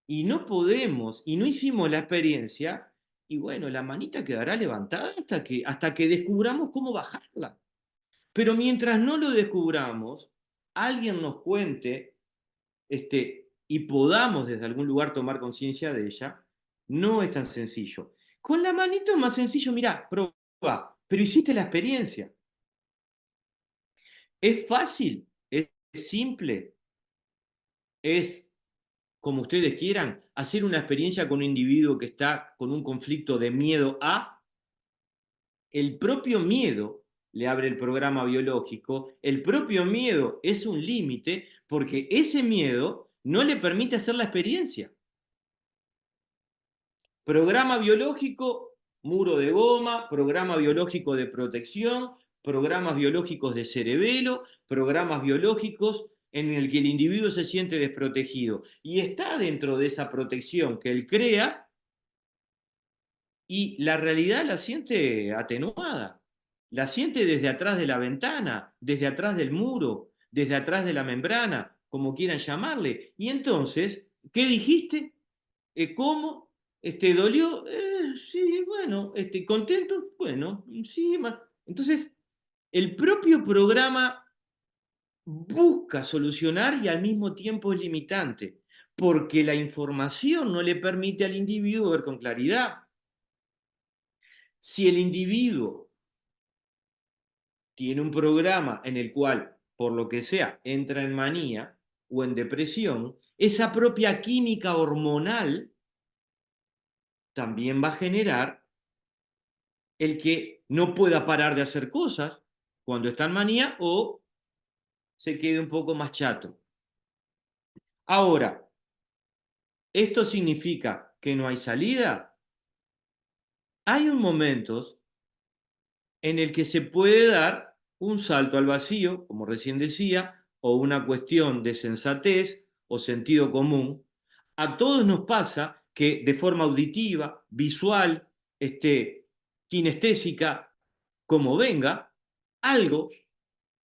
y no podemos y no hicimos la experiencia, y bueno, la manita quedará levantada hasta que descubramos cómo bajarla. Pero mientras no lo descubramos, alguien nos cuente y podamos desde algún lugar tomar conciencia de ella, no es tan sencillo. Con la manito es más sencillo, mirá, probá, pero hiciste la experiencia. Es fácil, es simple, es como ustedes quieran, hacer una experiencia con un individuo que está con un conflicto de miedo a, el propio miedo le abre el programa biológico, el propio miedo es un límite porque ese miedo no le permite hacer la experiencia. Programa biológico, muro de goma, programa biológico de protección, programas biológicos de cerebelo, programas biológicos en el que el individuo se siente desprotegido. Y está dentro de esa protección que él crea y la realidad la siente atenuada. La siente desde atrás de la ventana, desde atrás del muro, desde atrás de la membrana, como quieran llamarle. Y entonces, ¿qué dijiste? ¿Cómo? ¿Dolió? Sí, bueno. ¿Contento? Bueno, sí. Entonces, el propio programa busca solucionar y al mismo tiempo es limitante, porque la información no le permite al individuo ver con claridad. Si el individuo tiene un programa en el cual, por lo que sea, entra en manía o en depresión, esa propia química hormonal también va a generar el que no pueda parar de hacer cosas cuando está en manía o se quede un poco más chato. Ahora, ¿esto significa que no hay salida? Hay un momentos en el que se puede dar un salto al vacío, como recién decía, o una cuestión de sensatez o sentido común. A todos nos pasa que de forma auditiva, visual, kinestésica, como venga, algo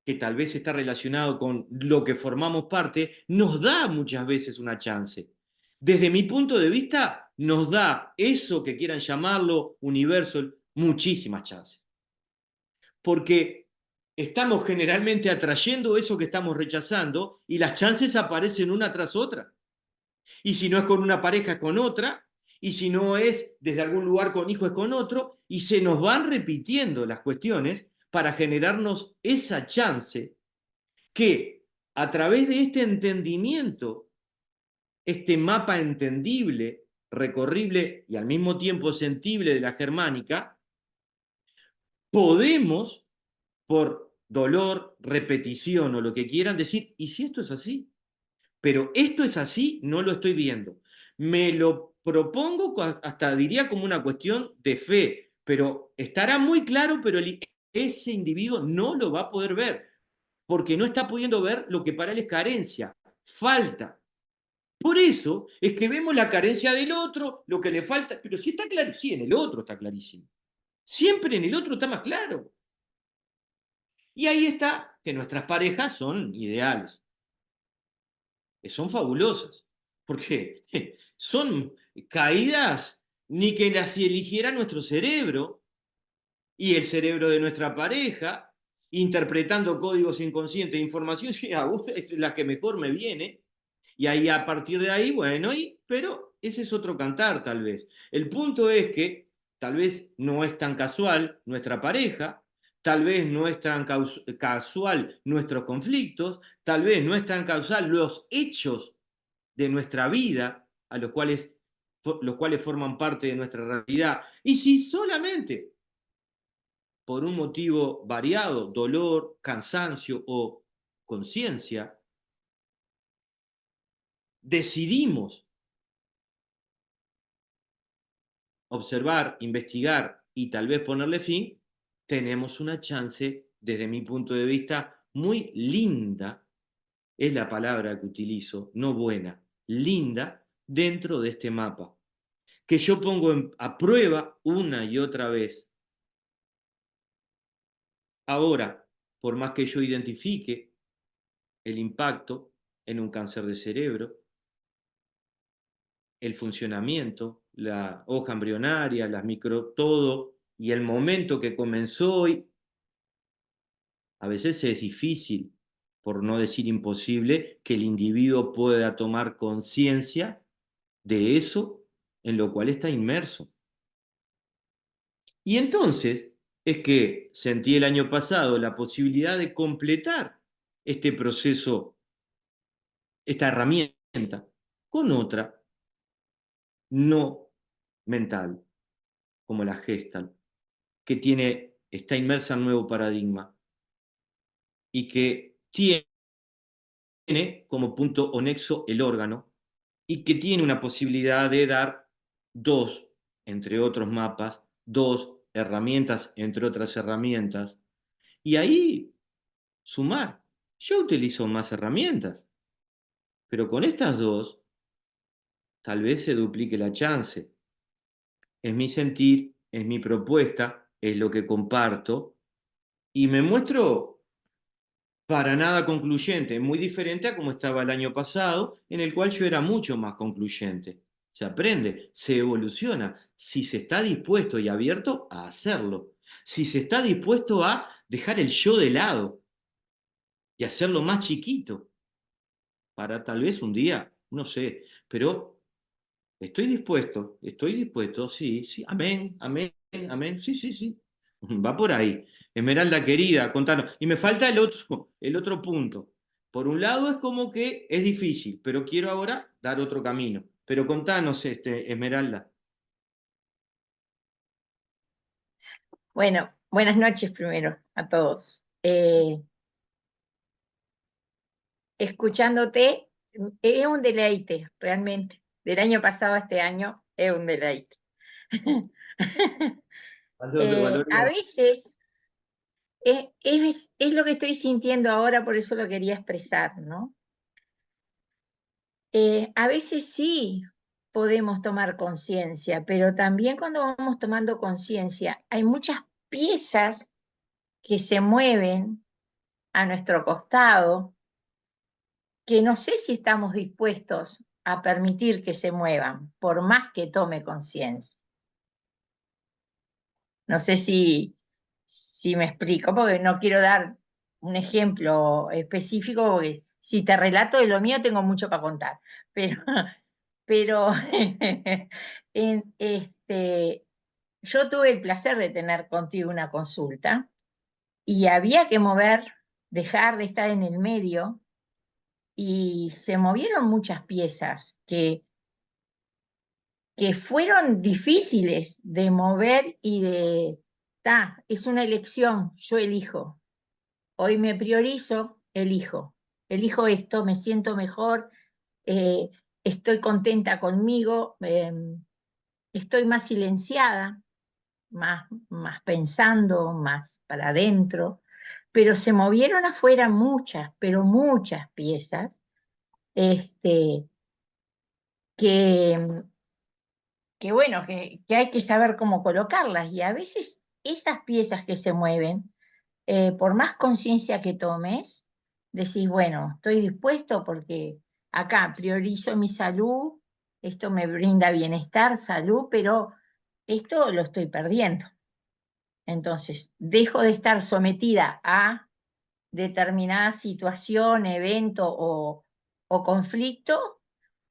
que tal vez está relacionado con lo que formamos parte, nos da muchas veces una chance. Desde mi punto de vista, nos da eso que quieran llamarlo universo, muchísimas chances. Porque estamos generalmente atrayendo eso que estamos rechazando y las chances aparecen una tras otra. Y si no es con una pareja, es con otra. Y si no es desde algún lugar con hijo, es con otro. Y se nos van repitiendo las cuestiones para generarnos esa chance que a través de este entendimiento, este mapa entendible, recorrible y al mismo tiempo sentible de la germánica, podemos, por dolor, repetición o lo que quieran, decir, ¿y si esto es así? Pero esto es así, no lo estoy viendo. Me lo propongo hasta diría como una cuestión de fe, pero estará muy claro, pero ese individuo no lo va a poder ver, porque no está pudiendo ver lo que para él es carencia, falta. Por eso es que vemos la carencia del otro, lo que le falta, pero si está claro, sí, en el otro está clarísimo. Siempre en el otro está más claro. Y ahí está que nuestras parejas son ideales, son fabulosas, porque son caídas ni que las eligiera nuestro cerebro y el cerebro de nuestra pareja, interpretando códigos inconscientes de información, es la que mejor me viene, y ahí a partir de ahí, bueno, pero ese es otro cantar tal vez. El punto es que tal vez no es tan casual nuestra pareja, tal vez no es tan casual nuestros conflictos, tal vez no es tan casual los hechos de nuestra vida, a los cuales forman parte de nuestra realidad. Y si solamente por un motivo variado, dolor, cansancio o conciencia, decidimos observar, investigar y tal vez ponerle fin, tenemos una chance, desde mi punto de vista, muy linda, es la palabra que utilizo, no buena, linda, dentro de este mapa, que yo pongo a prueba una y otra vez. Ahora, por más que yo identifique el impacto en un cáncer de cerebro, el funcionamiento, la hoja embrionaria, las todo, y el momento que comenzó, y a veces es difícil, por no decir imposible, que el individuo pueda tomar conciencia de eso en lo cual está inmerso. Y entonces es que sentí el año pasado la posibilidad de completar este proceso, esta herramienta, con otra no mental, como la Gestalt, que está inmersa en un nuevo paradigma y que tiene como punto o nexo el órgano y que tiene una posibilidad de dar dos entre otros mapas, 2 herramientas, entre otras herramientas, y ahí sumar. Yo utilizo más herramientas, pero con estas 2 tal vez se duplique la chance. Es mi sentir, es mi propuesta, es lo que comparto, y me muestro para nada concluyente, muy diferente a como estaba el año pasado, en el cual yo era mucho más concluyente. Se aprende, se evoluciona, si se está dispuesto y abierto a hacerlo, si se está dispuesto a dejar el yo de lado y hacerlo más chiquito, para tal vez un día, no sé, pero estoy dispuesto, sí, sí, amén, amén, amén, sí, sí, sí. Va por ahí. Esmeralda querida, contanos. Y me falta el otro punto. Por un lado es como que es difícil, pero quiero ahora dar otro camino. Pero contanos, Esmeralda. Bueno, buenas noches primero a todos. Escuchándote es un deleite, realmente. Del año pasado a este año es un deleite. A Valoria. veces es lo que estoy sintiendo ahora, por eso lo quería expresar, ¿no? A veces sí podemos tomar conciencia, pero también cuando vamos tomando conciencia hay muchas piezas que se mueven a nuestro costado que no sé si estamos dispuestos a permitir que se muevan, por más que tome conciencia. No sé si me explico, porque no quiero dar un ejemplo específico, porque si te relato de lo mío tengo mucho para contar, pero, pero yo tuve el placer de tener contigo una consulta y había que mover, dejar de estar en el medio y se movieron muchas piezas que fueron difíciles de mover y es una elección, yo elijo. Hoy me priorizo, elijo esto, me siento mejor, eh, estoy contenta conmigo, estoy más silenciada, más pensando, más para adentro, pero se movieron afuera muchas, pero muchas piezas, este, que, que bueno, que hay que saber cómo colocarlas. Y a veces esas piezas que se mueven, por más conciencia que tomes, decís, bueno, estoy dispuesto porque acá priorizo mi salud, esto me brinda bienestar, salud, pero esto lo estoy perdiendo. Entonces, dejo de estar sometida a determinada situación, evento o conflicto,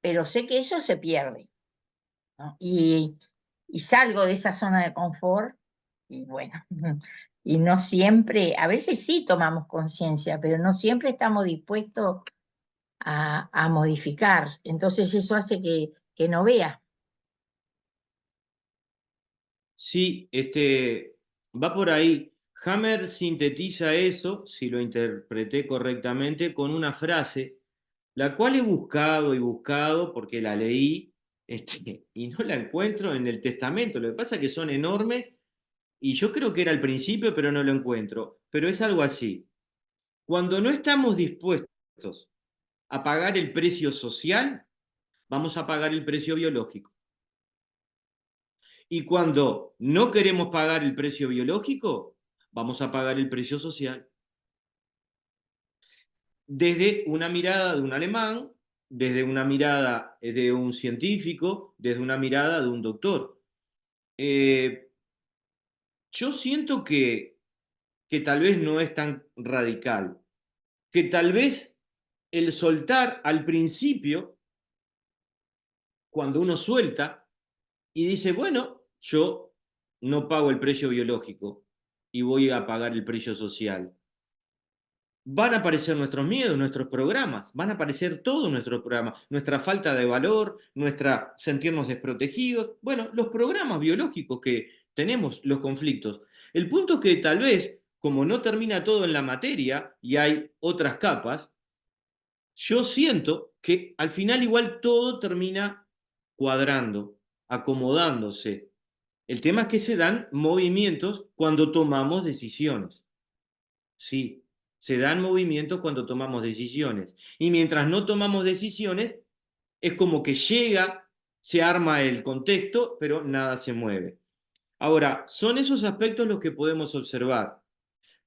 pero sé que eso se pierde, ¿no? Y salgo de esa zona de confort y bueno, y no siempre, a veces sí tomamos conciencia, pero no siempre estamos dispuestos a modificar. Entonces eso hace que no vea. Sí, va por ahí. Hammer sintetiza eso, si lo interpreté correctamente, con una frase, la cual he buscado y buscado porque la leí, y no la encuentro en el testamento. Lo que pasa es que son enormes y yo creo que era al principio, pero no lo encuentro. Pero es algo así. Cuando no estamos dispuestos a pagar el precio social, vamos a pagar el precio biológico. Y cuando no queremos pagar el precio biológico, vamos a pagar el precio social. Desde una mirada de un alemán, desde una mirada de un científico, desde una mirada de un doctor. Yo siento que tal vez no es tan radical, que tal vez el soltar al principio, cuando uno suelta y dice, bueno, yo no pago el precio biológico y voy a pagar el precio social. Van a aparecer nuestros miedos, nuestros programas, van a aparecer todos nuestros programas, nuestra falta de valor, nuestra sentirnos desprotegidos, bueno, los programas biológicos que tenemos, los conflictos. El punto es que tal vez, como no termina todo en la materia y hay otras capas, yo siento que al final igual todo termina cuadrando, acomodándose. El tema es que se dan movimientos cuando tomamos decisiones. Sí, se dan movimientos cuando tomamos decisiones. Y mientras no tomamos decisiones, es como que llega, se arma el contexto, pero nada se mueve. Ahora, son esos aspectos los que podemos observar.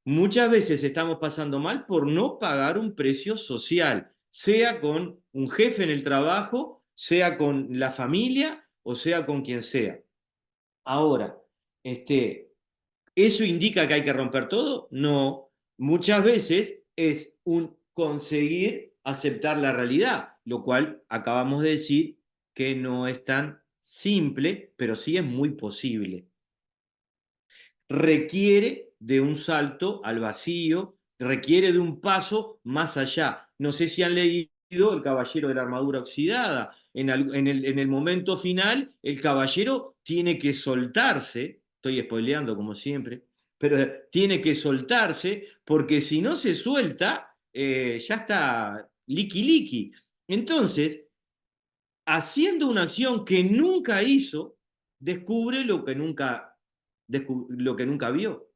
Muchas veces estamos pasando mal por no pagar un precio social, sea con un jefe en el trabajo, sea con la familia o sea con quien sea. Ahora, ¿eso indica que hay que romper todo? No. Muchas veces es un conseguir aceptar la realidad, lo cual acabamos de decir que no es tan simple, pero sí es muy posible. Requiere de un salto al vacío, requiere de un paso más allá. No sé si han leído El Caballero de la Armadura Oxidada. En el momento final, el caballero tiene que soltarse, estoy spoileando como siempre, pero tiene que soltarse porque si no se suelta, ya está liqui liqui. Entonces, haciendo una acción que nunca hizo, descubre lo que nunca vio.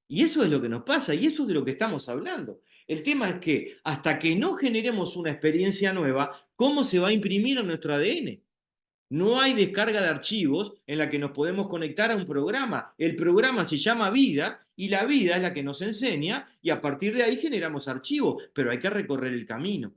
Y eso es lo que nos pasa y eso es de lo que estamos hablando. El tema es que hasta que no generemos una experiencia nueva, ¿cómo se va a imprimir en nuestro ADN? No hay descarga de archivos en la que nos podemos conectar a un programa. El programa se llama vida y la vida es la que nos enseña y a partir de ahí generamos archivos, pero hay que recorrer el camino,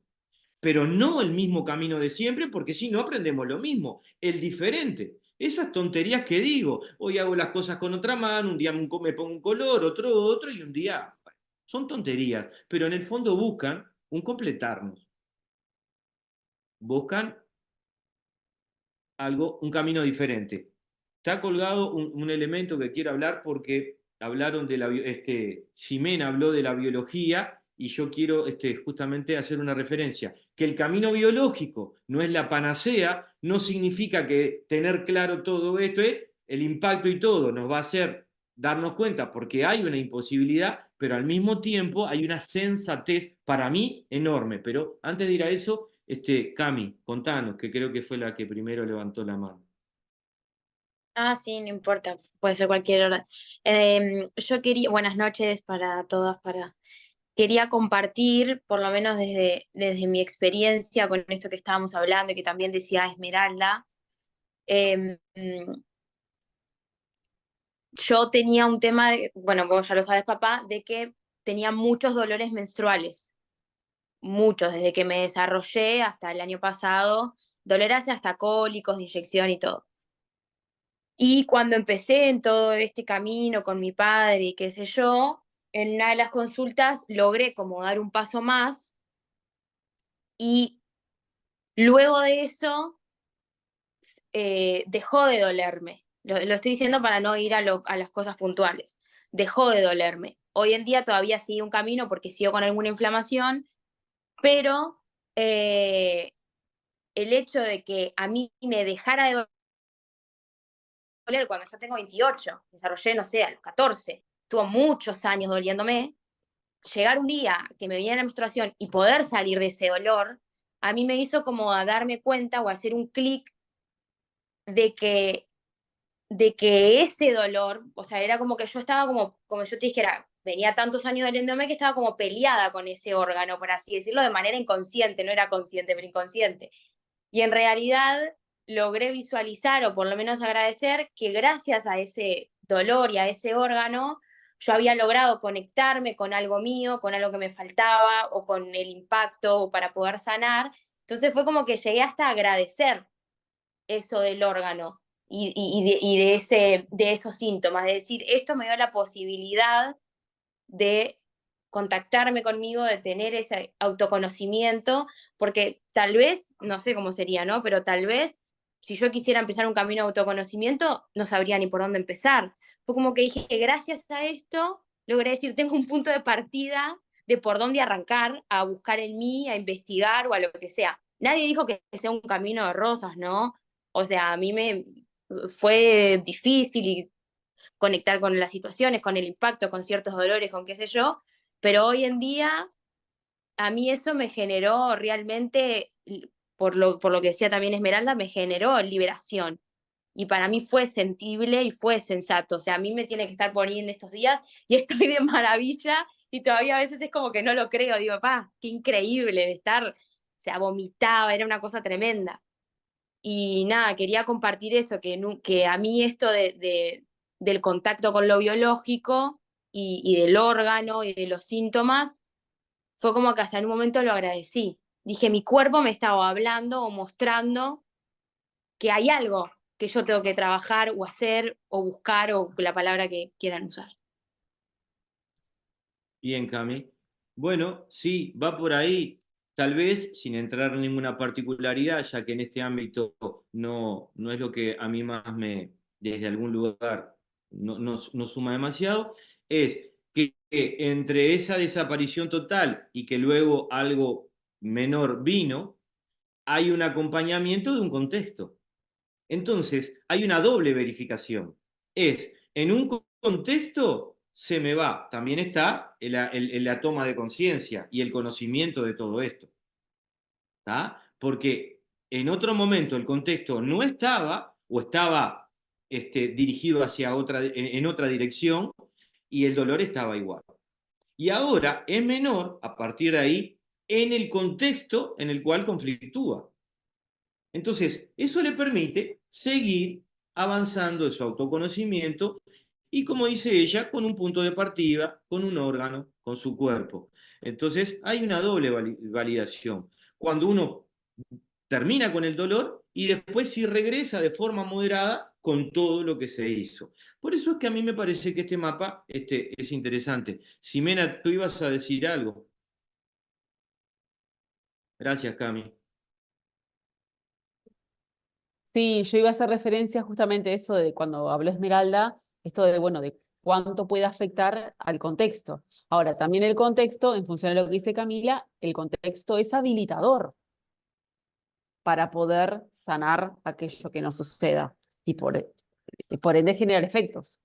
pero no el mismo camino de siempre, porque si no aprendemos lo mismo, el diferente. Esas tonterías que digo, hoy hago las cosas con otra mano, un día me pongo un color, otro, y un día, bueno, son tonterías, pero en el fondo buscan un completarnos, buscan algo, un camino diferente. Está colgado un elemento que quiero hablar porque hablaron de Ximena habló de la biología y yo quiero justamente hacer una referencia. Que el camino biológico no es la panacea, no significa que tener claro todo esto, el impacto y todo, nos va a hacer darnos cuenta porque hay una imposibilidad, pero al mismo tiempo hay una sensatez para mí enorme. Pero antes de ir a eso, Cami, contanos, que creo que fue la que primero levantó la mano. Ah, sí, no importa, puede ser cualquier hora. Yo quería, buenas noches para todas, quería compartir, por lo menos desde mi experiencia con esto que estábamos hablando y que también decía Esmeralda. em, yo tenía un tema, bueno, vos ya lo sabes, papá, de que tenía muchos dolores menstruales, muchos, desde que me desarrollé hasta el año pasado, dolores hasta cólicos de inyección y todo. Y cuando empecé en todo este camino con mi padre y qué sé yo, en una de las consultas logré como dar un paso más y luego de eso dejó de dolerme. Lo estoy diciendo para no ir a las cosas puntuales. Dejó de dolerme. Hoy en día todavía sigue un camino porque sigo con alguna inflamación, pero el hecho de que a mí me dejara de doler cuando yo tengo 28, desarrollé, no sé, a los 14, estuvo muchos años doliéndome, llegar un día que me viniera la menstruación y poder salir de ese dolor, a mí me hizo como a darme cuenta o hacer un clic de que ese dolor, o sea, era como que yo estaba como yo te dijera, venía tantos años doliéndome que estaba como peleada con ese órgano, por así decirlo, de manera inconsciente, no era consciente, pero inconsciente. Y en realidad logré visualizar, o por lo menos agradecer, que gracias a ese dolor y a ese órgano, yo había logrado conectarme con algo mío, con algo que me faltaba, o con el impacto para poder sanar. Entonces fue como que llegué hasta agradecer eso del órgano de esos síntomas, de decir, esto me dio la posibilidad de contactarme conmigo, de tener ese autoconocimiento, porque tal vez, no sé cómo sería, ¿no? Pero tal vez si yo quisiera empezar un camino de autoconocimiento, no sabría ni por dónde empezar. Fue como que dije que gracias a esto logré decir, tengo un punto de partida de por dónde arrancar a buscar en mí, a investigar o a lo que sea. Nadie dijo que sea un camino de rosas, ¿no? O sea, a mí me fue difícil conectar con las situaciones, con el impacto, con ciertos dolores, con qué sé yo, pero hoy en día a mí eso me generó realmente, por lo que decía también Esmeralda, me generó liberación. y para mí fue sentible y fue sensato. O sea, a mí me tiene que estar por ahí en estos días y estoy de maravilla y todavía a veces es como que no lo creo. Digo, pa, qué increíble de estar, o sea, vomitaba, era una cosa tremenda. Y nada, quería compartir eso, que a mí esto del contacto con lo biológico y del órgano y de los síntomas, fue como que hasta en un momento lo agradecí. Dije, mi cuerpo me estaba hablando o mostrando que hay algo que yo tengo que trabajar o hacer o buscar o la palabra que quieran usar. Bien, Cami. Bueno, sí, va por ahí. Tal vez sin entrar en ninguna particularidad, ya que en este ámbito no es lo que a mí más desde algún lugar, no suma demasiado, es que entre esa desaparición total y que luego algo menor vino, hay un acompañamiento de un contexto. Entonces, hay una doble verificación. En un contexto se me va, también está la toma de conciencia y el conocimiento de todo esto. ¿Tá? Porque en otro momento el contexto no estaba o estaba dirigido hacia en otra dirección y el dolor estaba igual. Y ahora es menor, a partir de ahí, en el contexto en el cual conflictúa. Entonces, eso le permite seguir avanzando en su autoconocimiento y, como dice ella, con un punto de partida, con un órgano, con su cuerpo. Entonces, hay una doble validación. Cuando uno termina con el dolor y después sí regresa de forma moderada con todo lo que se hizo. Por eso es que a mí me parece que este mapa es interesante. Ximena, tú ibas a decir algo. Gracias, Cami. Sí, yo iba a hacer referencia justamente a eso de cuando habló Esmeralda, esto de, bueno, de cuánto puede afectar al contexto. Ahora, también el contexto, en función de lo que dice Camila, el contexto es habilitador para poder sanar aquello que nos suceda y por ende generar efectos.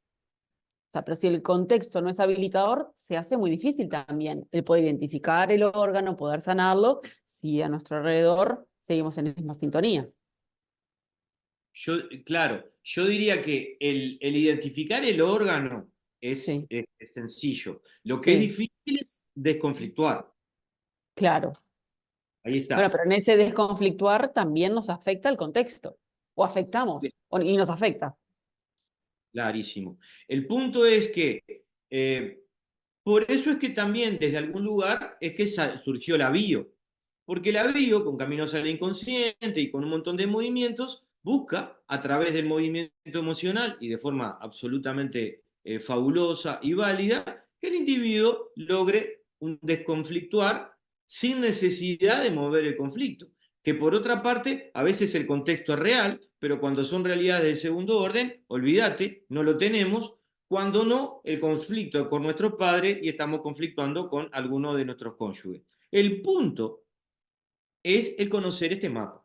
O sea, pero si el contexto no es habilitador, se hace muy difícil también el poder identificar el órgano, poder sanarlo, si a nuestro alrededor seguimos en la misma sintonía. Claro, yo diría que el identificar el órgano Sí, es sencillo. Lo que es sí, difícil es desconflictuar. claro. Ahí Bueno, está. pero en ese desconflictuar también nos afecta el contexto, o afectamos, y nos afecta. Clarísimo. El punto es que por eso es que también desde algún lugar es que surgió la bio. Porque la bio, con Caminos al Inconsciente y con un montón de movimientos, busca a través del movimiento emocional y de forma absolutamente fabulosa y válida que el individuo logre un desconflictuar sin necesidad de mover el conflicto. Que por otra parte, a veces el contexto es real, pero cuando son realidades de segundo orden, olvídate, no lo tenemos. Cuando no, el conflicto es con nuestro padre y estamos conflictuando con alguno de nuestros cónyuges. El punto es el conocer este mapa.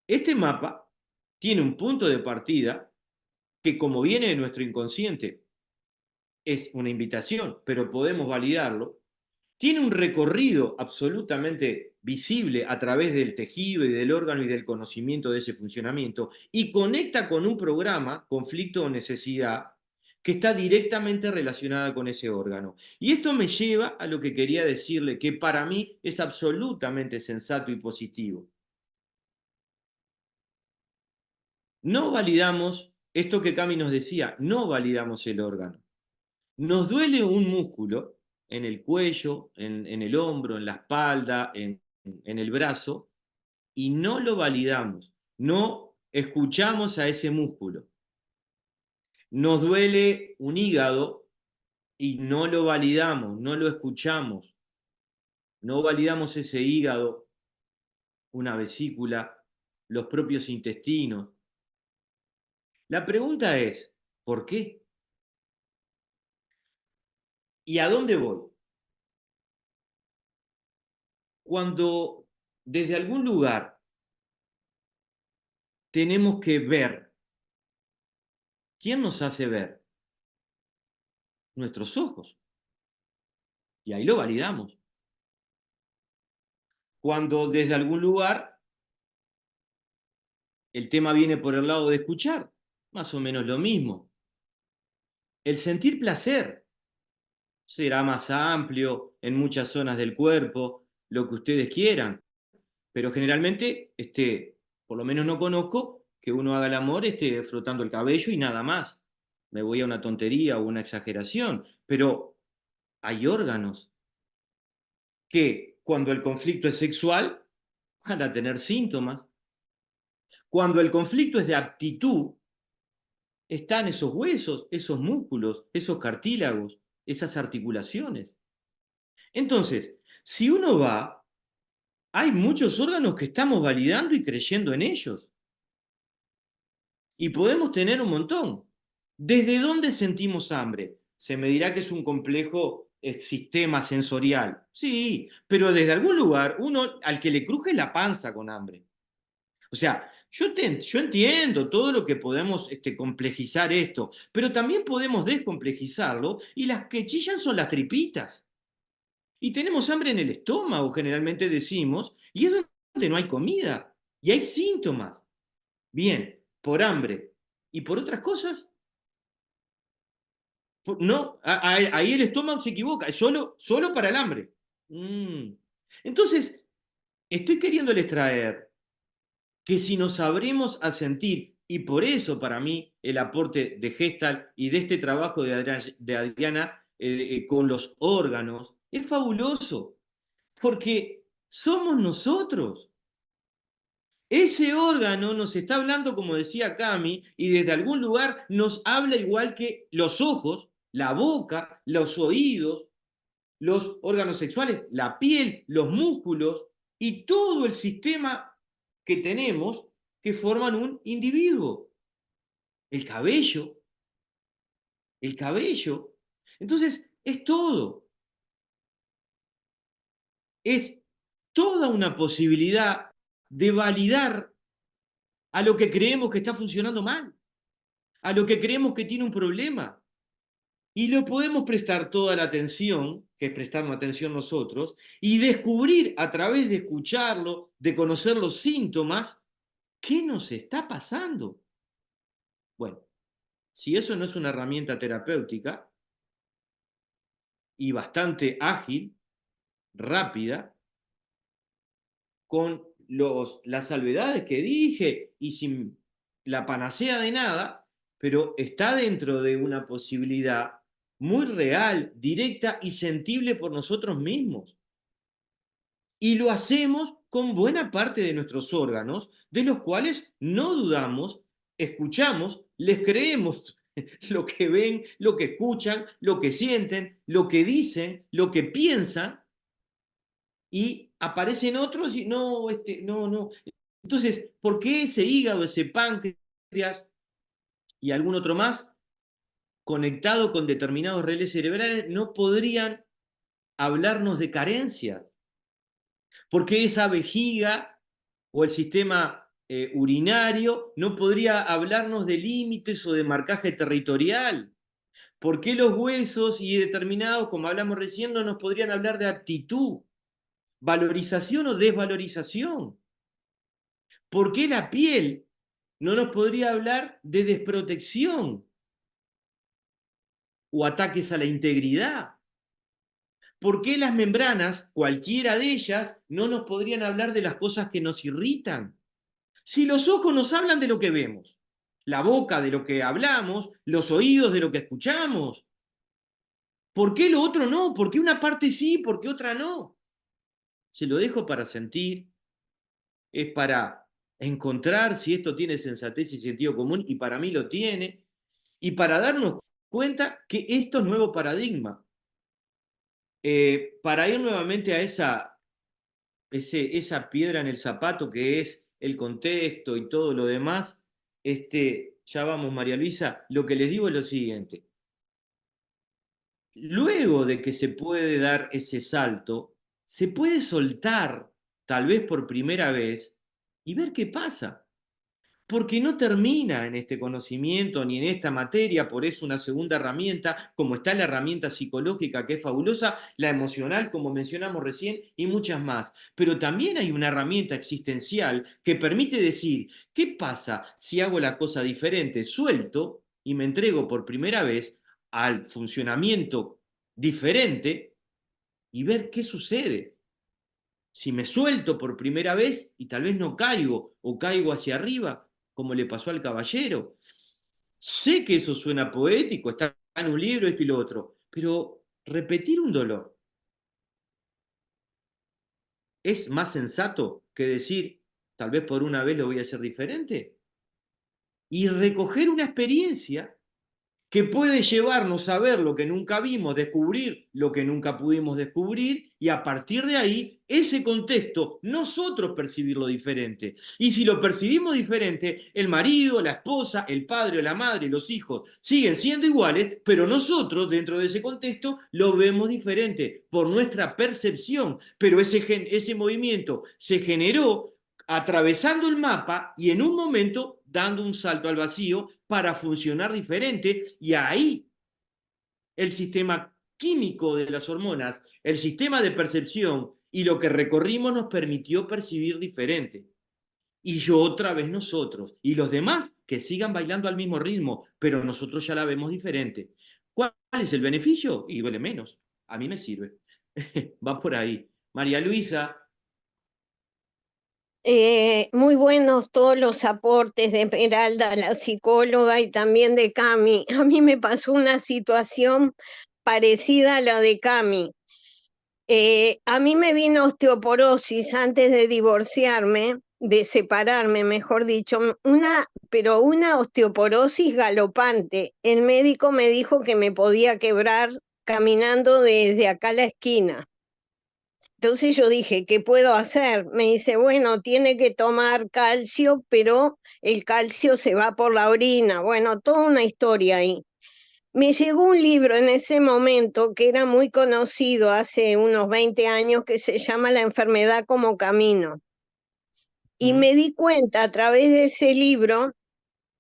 Este mapa tiene un punto de partida que, como viene de nuestro inconsciente, es una invitación, pero podemos validarlo. Tiene un recorrido absolutamente visible a través del tejido y del órgano y del conocimiento de ese funcionamiento y conecta con un programa, conflicto o necesidad, que está directamente relacionada con ese órgano. Y esto me lleva a lo que quería decirle, que para mí es absolutamente sensato y positivo. No validamos esto que Cami nos decía, no validamos el órgano. Nos duele un músculo en el cuello, en el hombro, en la espalda, en el brazo, y no lo validamos, no escuchamos a ese músculo. Nos duele un hígado y no lo validamos, no lo escuchamos, no validamos ese hígado, una vesícula, los propios intestinos. La pregunta es, ¿por qué? ¿Y a dónde voy? Cuando desde algún lugar tenemos que ver, ¿quién nos hace ver? Nuestros ojos. Y ahí lo validamos. Cuando desde algún lugar el tema viene por el lado de escuchar, más o menos lo mismo. El sentir placer será más amplio en muchas zonas del cuerpo, lo que ustedes quieran, pero generalmente, por lo menos no conozco que uno haga el amor frotando el cabello y nada más. Me voy a una tontería o una exageración, pero hay órganos que cuando el conflicto es sexual van a tener síntomas. Cuando el conflicto es de aptitud, están esos huesos, esos músculos, esos cartílagos, esas articulaciones. Entonces, si uno va, hay muchos órganos que estamos validando y creyendo en ellos. Y podemos tener un montón. ¿Desde dónde sentimos hambre? Se me dirá que es un complejo sistema sensorial. Sí, pero desde algún lugar, uno al que le cruje la panza con hambre. O sea, yo entiendo todo lo que podemos complejizar esto, pero también podemos descomplejizarlo y las que chillan son las tripitas. Y tenemos hambre en el estómago, generalmente decimos, y es donde no hay comida, y hay síntomas. Bien, por hambre. ¿Y por otras cosas? No, ahí el estómago se equivoca, es solo para el hambre. Entonces, estoy queriéndoles traer que si nos abrimos a sentir, y por eso para mí el aporte de Gestalt y de este trabajo de Adriana con los órganos, es fabuloso, porque somos nosotros. Ese órgano nos está hablando, como decía Cami, y desde algún lugar nos habla igual que los ojos, la boca, los oídos, los órganos sexuales, la piel, los músculos y todo el sistema que tenemos que forman un individuo. El cabello, el cabello. Entonces, es todo. Es toda una posibilidad de validar a lo que creemos que está funcionando mal, a lo que creemos que tiene un problema. Y lo podemos prestar toda la atención, que es prestarnos atención nosotros, y descubrir a través de escucharlo, de conocer los síntomas, qué nos está pasando. Bueno, si eso no es una herramienta terapéutica y bastante ágil, rápida, con las salvedades que dije y sin la panacea de nada, pero está dentro de una posibilidad muy real, directa y sentible por nosotros mismos. Y lo hacemos con buena parte de nuestros órganos, de los cuales no dudamos, escuchamos, les creemos lo que ven, lo que escuchan, lo que sienten, lo que dicen, lo que piensan, y aparecen otros y no, no. Entonces, ¿por qué ese hígado, ese páncreas y algún otro más, conectado con determinados relés cerebrales, no podrían hablarnos de carencias? ¿Por qué esa vejiga o el sistema urinario no podría hablarnos de límites o de marcaje territorial? ¿Por qué los huesos y determinados, como hablamos recién, no nos podrían hablar de actitud, valorización o desvalorización? ¿Por qué la piel no nos podría hablar de desprotección o ataques a la integridad? ¿Por qué las membranas, cualquiera de ellas, no nos podrían hablar de las cosas que nos irritan? Si los ojos nos hablan de lo que vemos, la boca de lo que hablamos, los oídos de lo que escuchamos, ¿por qué lo otro no? ¿Por qué una parte sí, por qué otra no? Se lo dejo para sentir, es para encontrar si esto tiene sensatez y sentido común, y para mí lo tiene, y para darnos cuenta que esto es nuevo paradigma. Para ir nuevamente a esa piedra en el zapato que es el contexto y todo lo demás, ya vamos, María Luisa, lo que les digo es lo siguiente. Luego de que se puede dar ese salto, se puede soltar, tal vez por primera vez, y ver qué pasa. porque no termina en este conocimiento ni en esta materia, por eso una segunda herramienta, como está la herramienta psicológica que es fabulosa, la emocional, como mencionamos recién, y muchas más. Pero también hay una herramienta existencial que permite decir, ¿qué pasa si hago la cosa diferente? Suelto y me entrego por primera vez al funcionamiento diferente y ver qué sucede. Si me suelto por primera vez y tal vez no caigo o caigo hacia arriba, como le pasó al caballero. Sé que eso suena poético, está en un libro, esto y lo otro, pero repetir un dolor es más sensato que decir, tal vez por una vez lo voy a hacer diferente. Y recoger una experiencia que puede llevarnos a ver lo que nunca vimos, descubrir lo que nunca pudimos descubrir y a partir de ahí, ese contexto, nosotros percibirlo diferente. Y si lo percibimos diferente, el marido, la esposa, el padre o la madre, los hijos siguen siendo iguales, pero nosotros dentro de ese contexto lo vemos diferente por nuestra percepción. Pero ese movimiento se generó atravesando el mapa y en un momento dando un salto al vacío para funcionar diferente y ahí el sistema químico de las hormonas, el sistema de percepción y lo que recorrimos nos permitió percibir diferente. Y yo otra vez nosotros y los demás que sigan bailando al mismo ritmo, pero nosotros ya la vemos diferente. ¿Cuál es el beneficio? Y duele menos. A mí me sirve. Va por ahí. María Luisa. Muy buenos todos los aportes de Esmeralda, la psicóloga, y también de Cami. A mí me pasó una situación parecida a la de Cami. A mí me vino osteoporosis antes de divorciarme, de separarme, mejor dicho, pero una osteoporosis galopante. El médico me dijo que me podía quebrar caminando desde acá a la esquina. Entonces yo dije, ¿qué puedo hacer? Me dice, bueno, tiene que tomar calcio, pero el calcio se va por la orina. Bueno, toda una historia ahí. Me llegó un libro en ese momento que era muy conocido hace unos 20 años que se llama La enfermedad como camino. Y me di cuenta a través de ese libro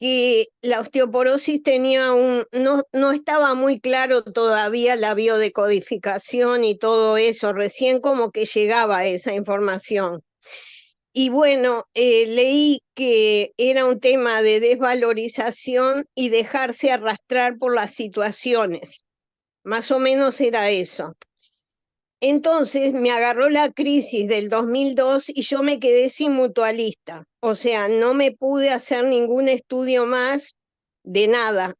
que la osteoporosis no estaba muy claro todavía la biodecodificación y todo eso, recién como que llegaba esa información. Y bueno, leí que era un tema de desvalorización y dejarse arrastrar por las situaciones. Más o menos era eso. Entonces me agarró la crisis del 2002 y yo me quedé sin mutualista. O sea, no me pude hacer ningún estudio más de nada.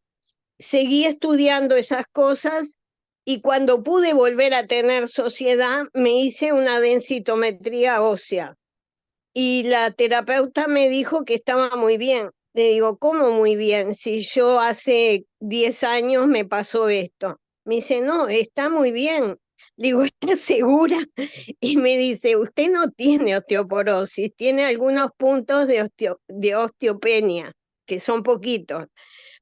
Seguí estudiando esas cosas y cuando pude volver a tener sociedad me hice una densitometría ósea y la terapeuta me dijo que estaba muy bien. Le digo, ¿cómo muy bien? Si yo hace 10 años me pasó esto. Me dice, no, está muy bien. Le digo, ¿estás segura? Y me dice, usted no tiene osteoporosis, tiene algunos puntos de osteopenia, que son poquitos,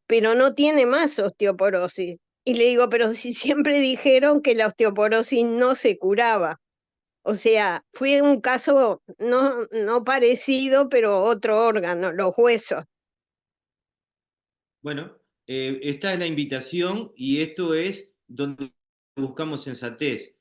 pero no tiene más osteoporosis. Y le digo, pero si siempre dijeron que la osteoporosis no se curaba. O sea, fue un caso no parecido, pero otro órgano, los huesos. Bueno, esta es la invitación y esto es donde buscamos sensatez.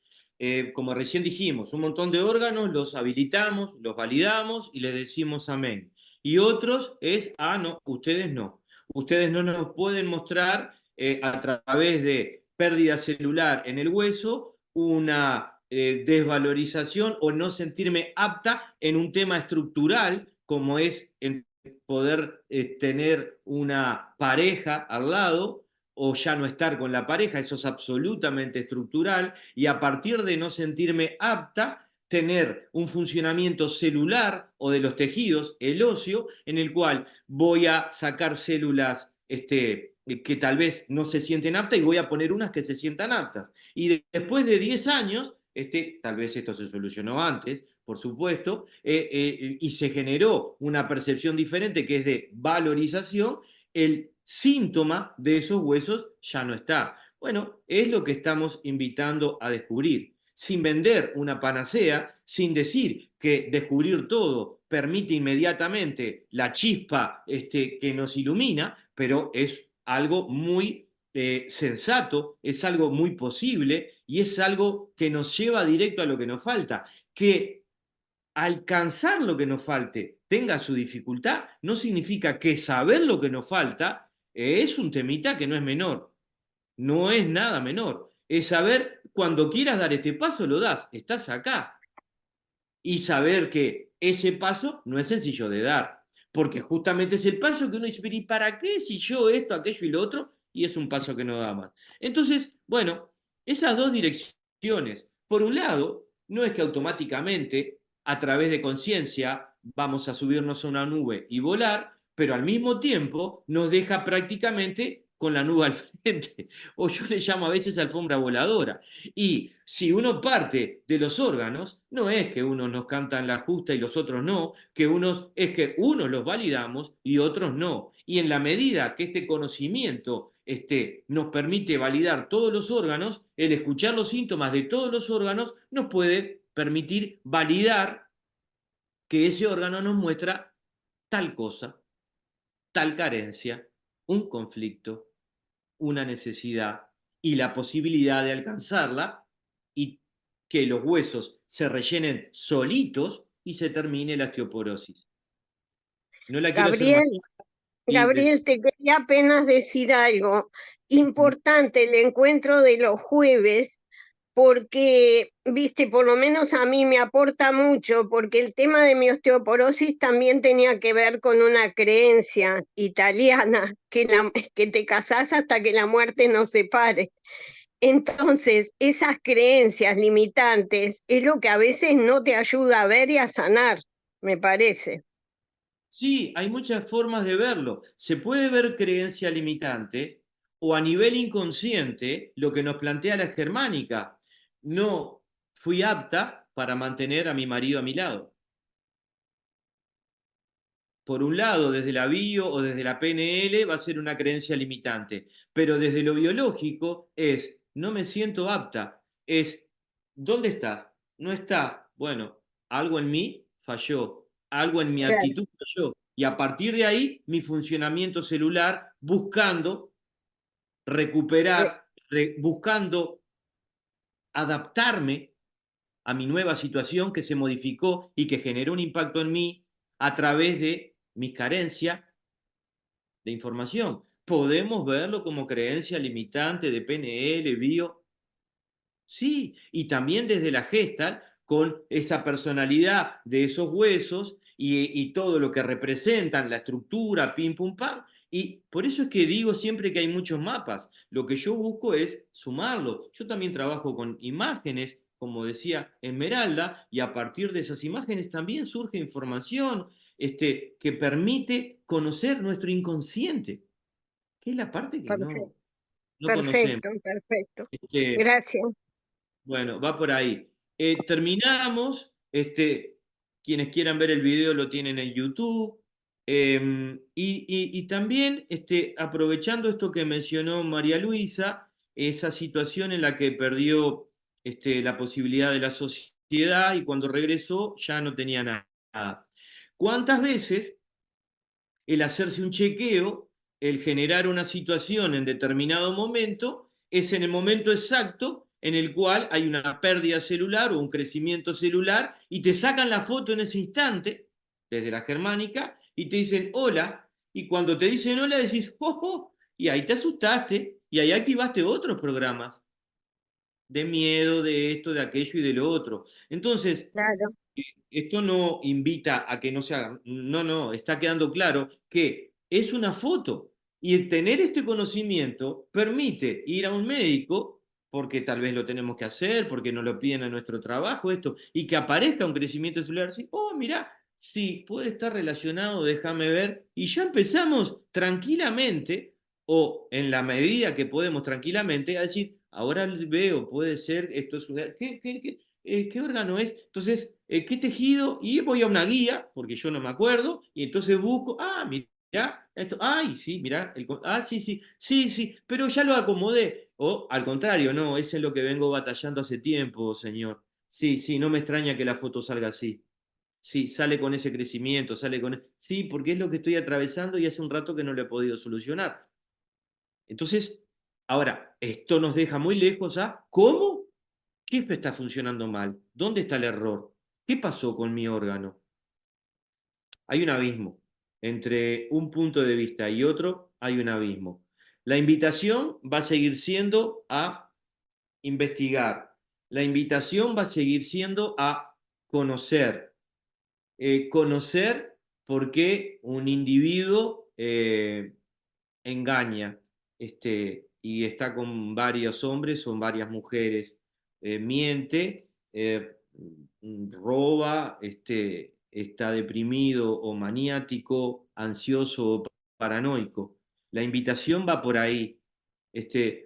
Como recién dijimos, un montón de órganos los habilitamos, los validamos y les decimos amén. Y otros es, no, ustedes no. Ustedes no nos pueden mostrar a través de pérdida celular en el hueso una desvalorización o no sentirme apta en un tema estructural como es en poder tener una pareja al lado o ya no estar con la pareja, eso es absolutamente estructural, y a partir de no sentirme apta, tener un funcionamiento celular o de los tejidos, el óseo, en el cual voy a sacar células que tal vez no se sienten aptas y voy a poner unas que se sientan aptas. Y después de 10 años, tal vez esto se solucionó antes, por supuesto, y se generó una percepción diferente que es de valorización, el síntoma de esos huesos ya no está. Bueno, es lo que estamos invitando a descubrir. sin vender una panacea, sin decir que descubrir todo permite inmediatamente la chispa que nos ilumina, pero es algo muy sensato, es algo muy posible y es algo que nos lleva directo a lo que nos falta. Que alcanzar lo que nos falte tenga su dificultad, no significa que saber lo que nos falta es un temita que no es menor, no es nada menor. Es saber, cuando quieras dar este paso, lo das, estás acá. Y saber que ese paso no es sencillo de dar, porque justamente es el paso que uno dice, pero ¿y para qué si yo esto, aquello y lo otro? Y es un paso que no da más. Entonces, bueno, esas dos direcciones. Por un lado, no es que automáticamente, a través de conciencia, vamos a subirnos a una nube y volar, pero al mismo tiempo nos deja prácticamente con la nube al frente, o yo le llamo a veces alfombra voladora. Y si uno parte de los órganos, no es que unos nos cantan la justa y los otros no, es que unos los validamos y otros no. Y en la medida que este conocimiento nos permite validar todos los órganos, el escuchar los síntomas de todos los órganos nos puede permitir validar que ese órgano nos muestra tal cosa, tal carencia, un conflicto, una necesidad y la posibilidad de alcanzarla y que los huesos se rellenen solitos y se termine la osteoporosis. No la quiero hacer más. Gabriel, Gabriel, te quería apenas decir algo importante, el encuentro de los jueves, porque, viste, por lo menos a mí me aporta mucho, porque el tema de mi osteoporosis también tenía que ver con una creencia italiana, que te casás hasta que la muerte nos separe. Entonces, esas creencias limitantes es lo que a veces no te ayuda a ver y a sanar, me parece. Sí, hay muchas formas de verlo. Se puede ver creencia limitante o a nivel inconsciente lo que nos plantea la germánica. No fui apta para mantener a mi marido a mi lado. Por un lado, desde la bio o desde la PNL va a ser una creencia limitante, pero desde lo biológico es, no me siento apta, es, ¿dónde está? No está. Bueno, algo en mí falló, algo en mi Claro. actitud falló. Y a partir de ahí, mi funcionamiento celular buscando Eh, recuperar, buscando adaptarme a mi nueva situación que se modificó y que generó un impacto en mí a través de mis carencias de información. Podemos verlo como creencia limitante de PNL, bio. Sí, y también desde la Gestalt, con esa personalidad de esos huesos y todo lo que representan, la estructura, pim, pum, pam. Y por eso es que digo siempre que hay muchos mapas. Lo que yo busco es sumarlo. Yo también trabajo con imágenes, como decía Esmeralda, y a partir de esas imágenes también surge información que permite conocer nuestro inconsciente, que es la parte que Perfecto, no conocemos. perfecto, perfecto. Este, Gracias. bueno, va por ahí. Terminamos. Quienes quieran ver el video lo tienen en YouTube. Y también, aprovechando esto que mencionó María Luisa, esa situación en la que perdió la posibilidad de la sociedad y cuando regresó ya no tenía nada. ¿Cuántas veces el hacerse un chequeo, el generar una situación en determinado momento, es en el momento exacto en el cual hay una pérdida celular o un crecimiento celular y te sacan la foto en ese instante, desde la germánica, y te dicen hola, y cuando te dicen hola decís, oh, oh, y ahí te asustaste, y ahí activaste otros programas de miedo, de esto, de aquello y de lo otro. Entonces, Claro, esto no invita a que no se haga, no, está quedando claro que es una foto y el tener este conocimiento permite ir a un médico, porque tal vez lo tenemos que hacer, porque nos lo piden a nuestro trabajo, esto, y que aparezca un crecimiento celular, sí, oh, mirá, sí, puede estar relacionado, déjame ver, y ya empezamos tranquilamente, o en la medida que podemos tranquilamente, a decir, ahora veo, puede ser, esto es, ¿qué órgano es? Entonces, ¿qué tejido? Y voy a una guía, porque yo no me acuerdo, y entonces busco, mira, mirá, esto, ay, sí, mirá, sí, sí, sí, sí, pero ya lo acomodé. O al contrario, no, eso es lo que vengo batallando hace tiempo, señor. Sí, sí, no me extraña que la foto salga así. Sí, sale con ese crecimiento, sale con... Sí, porque es lo que estoy atravesando y hace un rato que no lo he podido solucionar. Entonces, ahora, esto nos deja muy lejos a ¿cómo? ¿Qué está funcionando mal? ¿Dónde está el error? ¿Qué pasó con mi órgano? Hay un abismo. Entre un punto de vista y otro hay un abismo. La invitación va a seguir siendo a investigar. La invitación va a seguir siendo a conocer. Conocer por qué un individuo engaña y está con varios hombres o varias mujeres, miente, roba, está deprimido o maniático, ansioso o paranoico. La invitación va por ahí.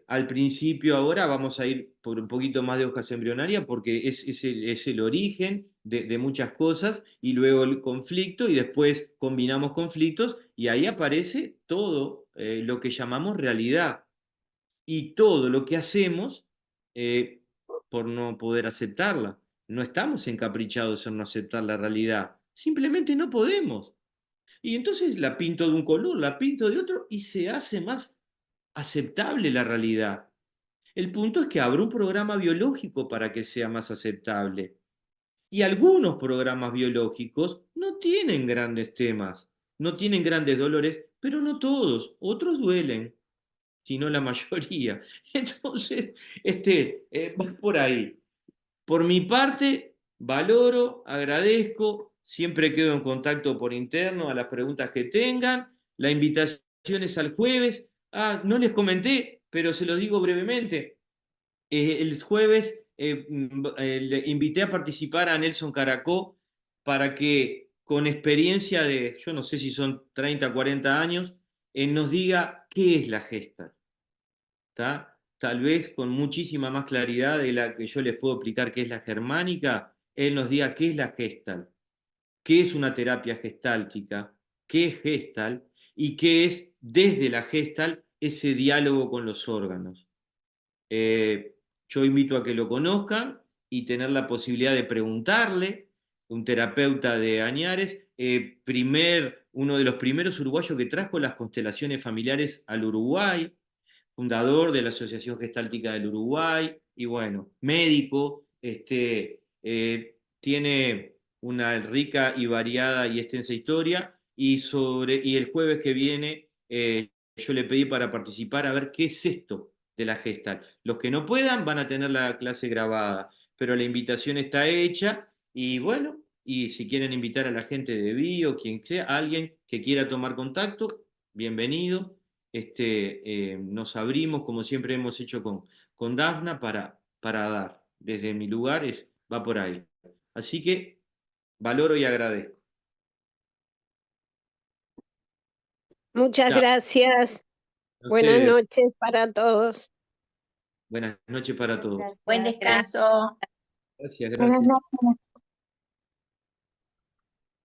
Al principio ahora vamos a ir por un poquito más de hojas embrionarias porque es el origen de muchas cosas y luego el conflicto y después combinamos conflictos y ahí aparece todo lo que llamamos realidad y todo lo que hacemos eh, por no poder aceptarla. No estamos encaprichados en no aceptar la realidad, simplemente no podemos. Y entonces la pinto de un color, la pinto de otro y se hace más aceptable la realidad. El punto es que abro un programa biológico para que sea más aceptable. Y algunos programas biológicos no tienen grandes temas, no tienen grandes dolores, pero no todos, otros duelen, sino la mayoría. Entonces, va por ahí. Por mi parte, valoro, agradezco, siempre quedo en contacto por interno a las preguntas que tengan. La invitación es al jueves. Ah, no les comenté, pero se lo digo brevemente. El jueves le invité a participar a Nelson Caracó para que con experiencia de, yo no sé si son 30, 40 años, nos diga qué es la Gestalt. Tal vez con muchísima más claridad de la que yo les puedo explicar qué es la germánica, él nos diga qué es la Gestalt, qué es una terapia gestáltica, qué es Gestalt y qué es desde la Gestalt ese diálogo con los órganos. Yo invito a que lo conozcan y tener la posibilidad de preguntarle, un terapeuta de Añares, uno de los primeros uruguayos que trajo las constelaciones familiares al Uruguay, fundador de la Asociación Gestáltica del Uruguay, y bueno, médico, tiene una rica y variada y extensa historia, y el jueves que viene yo le pedí para participar a ver qué es esto de la Gestalt. Los que no puedan van a tener la clase grabada, pero la invitación está hecha, y bueno, y si quieren invitar a la gente de Bio, quien sea, alguien que quiera tomar contacto, bienvenido. Nos abrimos, como siempre hemos hecho con Dafna, para dar. Desde mi lugar va por ahí. Así que valoro y agradezco. Muchas Chao. gracias. A Buenas ustedes. noches para todos. Buenas noches para todos. Buen Gracias. descanso. Gracias, Buenas gracias. noches.